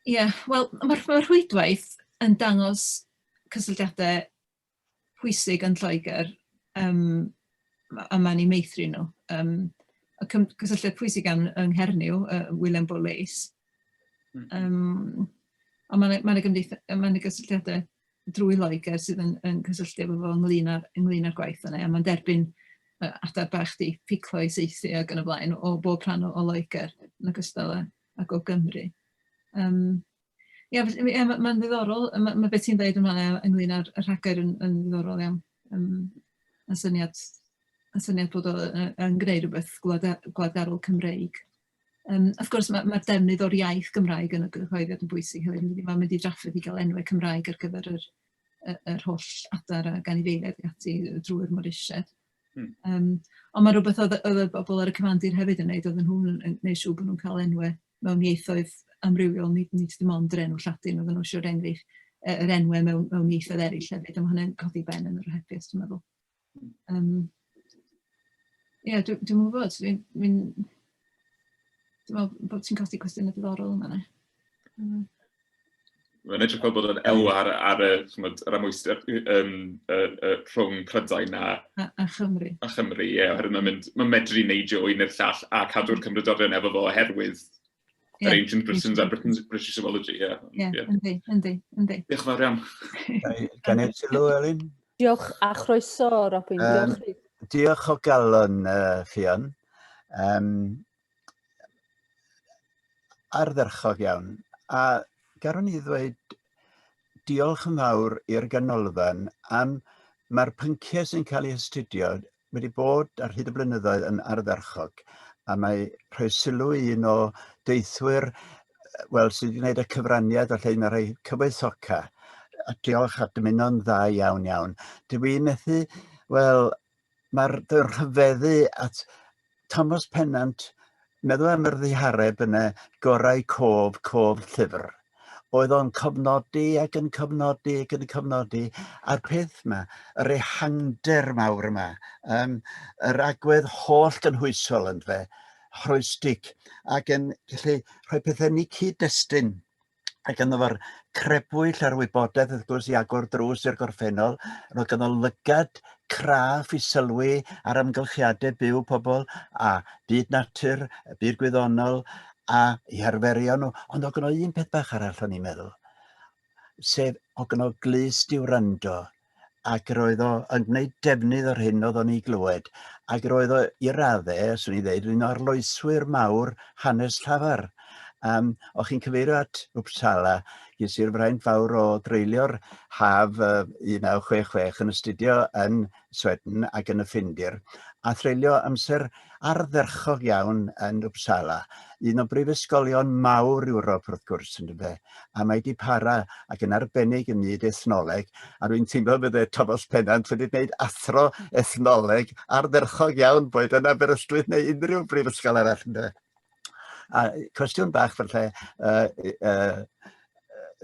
Ie, wel, mae'r rhwydwaith yn dangos cysylltiadau pwysig yn Lloegr a ma'n ei meithrin nhw. Cysylltiad pwysig yng Nghernyw, William Boleys. A mae'n gysylltiadau drwy Loegr sydd yn cysylltu efo ynglyn â'r gwaith yna. A mae'n derbyn adar bach di piclo i Saethu ac yn y blaen o bob rhan o Loegr yn ogystal ag o Gymru. Mae'n ddiddorol, mae beth ti'n dweud yma ynglyn â'r rhagor yn ddiddorol iawn. Yn syniad bod o'n gwneud rhywbeth gwladgarol Cymreig. Wrth gwrs, mae'r defnydd o'r iaith Gymraeg yn y gyhoeddiad yn bwysig hefyd. Mae'n mynd i drafferth i gael enwau Cymraeg ar gyfer yr holl adar a anifeiliaid ati drwy'r Morisied. Ond mae rhywbeth oedd y bobl ar y cyfandir hefyd yn gwneud, oedd nhw'n gwneud siŵr bod nhw'n cael enwau mewn ieithoedd amrywiol, nid dim ond yr enw Lladin, oedd nhw'n siŵr yr enwau mewn ieithoedd eraill hefyd, a mae hynny'n codi ben yn yr ohebiaeth, dwi'n meddwl. Ie, dwi'n meddwl dwi'n meddwl bod ti'n codi cwestiwn diddorol yma. Mae'n edrych fel bod yn elw ar y amwyster rhwng Prydain a Chymru. Ie, oherwydd mae'n medru neidio o un i'r llall a cadw'r cymrydorion efo fo oherwydd yr Ancient Britons a British Zoology. Ie, yndi. Diolch yn fawr iawn. Gan i sylw, Elin? Diolch a chroeso, Robin. Diolch. Diolch o galon, Ffion. Ardderchog iawn. A garwn i ddweud diolch yn fawr i'r ganolfan am mae'r pynciau sy'n cael eu astudio wedi bod ar hyd y blynyddoedd yn ardderchog. A mae rhoi sylw i un o deithwyr sydd wedi gwneud y cyfraniad o lle yn rhoi cyfoethoca. A diolch a dymuno'n dda iawn. Dwi'n methu, mae'r rhyfeddu at Thomas Pennant, meddwl am yr ddihareb yna, gorau cof llyfr. Oedd o'n cofnodi ac yn cofnodi. A'r peth yma, yr ehangder mawr yma, yr agwedd holl gynhwysol yn fe, rhwystig, ac yn gallu rhoi pethau ni cyd-destun. Ac yna fo'r crebwyll ar wybodaeth, wrth gwrs, i agor drws i'r gorffennol, roedd gan o lygad craff i sylwi ar amgylchiadau byw pobl a byd natur, byd gwyddonol, a i herferio nhw. Ond oedd gan o un peth bach arall o'n i'n meddwl, sef oedd gan o glust i'w rando, ac roedd o yn gwneud defnydd o'r hyn oedd o'n ei glywed, ac roedd o i raddau, swn i ddeud, un o'r arloeswyr mawr hanes llafar. O'ch chi'n cyfeirio at Uppsala, ges i'r fraint fawr o dreulio'r haf 1966 yn astudio yn Sweden ac yn y Ffindir, a threulio amser ardderchog iawn yn Uppsala. Un o brifysgolion mawr Ewrop wrth gwrs yn fe, a mae wedi para ac yn arbennig ym myd ethnoleg, a dwi'n teimlo bydde Thomas Pennant wedi gwneud athro ethnoleg ardderchog iawn boed yn Aberystwyth neu unrhyw brifysgol arall yn fe. A cwestiwn bach falle,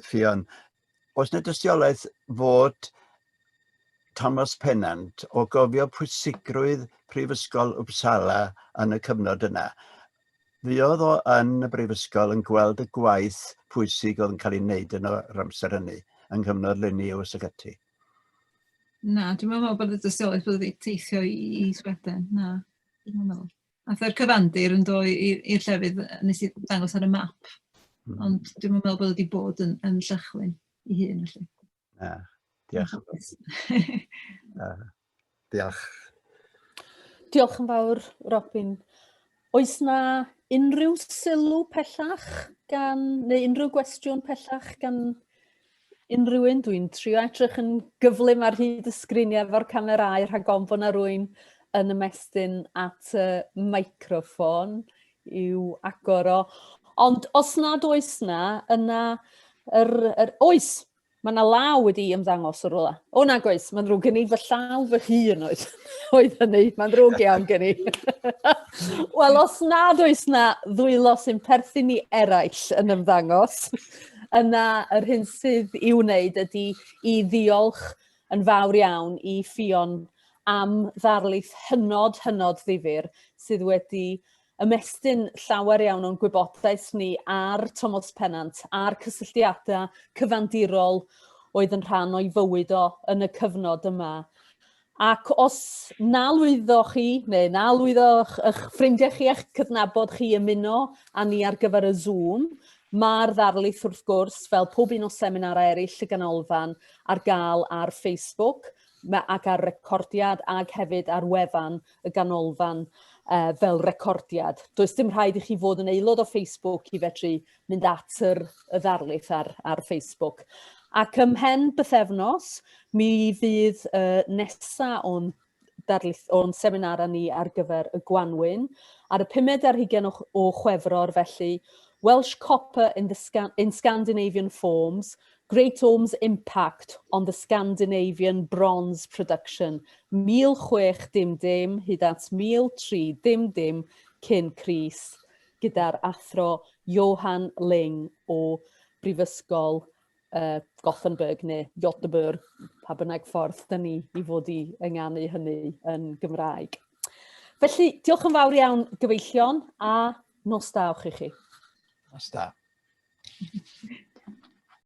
Ffion, oes na dystiolaeth fod Thomas Pennant o gofio pwysigrwydd Prifysgol Uppsala yn y cyfnod yna. Fuodd o yn y Brifysgol yn gweld y gwaith pwysig oedd yn cael ei wneud yn yr amser hynny, yng nghyfnod Linnaeus ac ati. Na, dwi'n meddwl bod y dystiolaeth bod wedi teithio i Sweden. Na, dwi'n meddwl. Ath yr cyfandir yn dod i'r llefydd nes i ddangos ar y map. Ond dwi'n meddwl bod wedi bod yn Llychlyn i hun. Na, diolch. Diolch. Diolch yn fawr, Robin. Oes na unrhyw sylw pellach neu unrhyw gwestiwn pellach gan unrhyw un? Dwi'n trio edrych yn gyflym ar hyd y sgriniau efo'r camerâu rhag ofn bod na rwy'n yn ymestyn at y meicroffon i'w agor o. Ond os nad oes na, yna oes, mae yna law wedi ymddangos o'r rola. O nag oes, mae'n ddrwg gen i fy llaw fy hun oedd hynny, mae'n ddrwg iawn gen i. Wel, os nad oes na ddwylo sy'n perthyn ni eraill yn ymddangos, yna yr hyn sydd i'w wneud ydy i ddiolch yn fawr iawn i Ffion am ddarlith hynod ddifyr sydd wedi ymestyn llawer iawn o'n gwybodaeth ni ar Thomas Pennant, a'r cysylltiadau cyfandirol oedd yn rhan o'i fywyd o yn y cyfnod yma. Ac os na lwyddoch chi, neu na lwyddoch eich ffrindiau chi eich cydnabod chi ymuno â ni ar gyfer y Zoom, mae'r ddarlith wrth gwrs, fel pob un o seminarau eraill y ganolfan, ar gael ar Facebook, ac ar recordiad, ac hefyd ar wefan y ganolfan fel recordiad. Does dim rhaid i chi fod yn aelod o Facebook i fedru mynd at y ddarlith ar Facebook. Ac ymhen bythefnos, mi fydd nesa o'n seminara ni ar gyfer y Gwanwyn. Ar y 5 ar 20 o Chwefror felly, Welsh copper in Scandinavian forms, Great Orme's impact on the Scandinavian bronze production, 1610 hyd at 1310 cyn Cris, gyda'r athro Johan Ling o Brifysgol Gothenburg neu Göteborg, pa bynnag ffordd dyn ni i fod i ynganu hynny yn Gymraeg. Felly, diolch yn fawr iawn gyfeillion a nos da o'ch i chi. Nos da.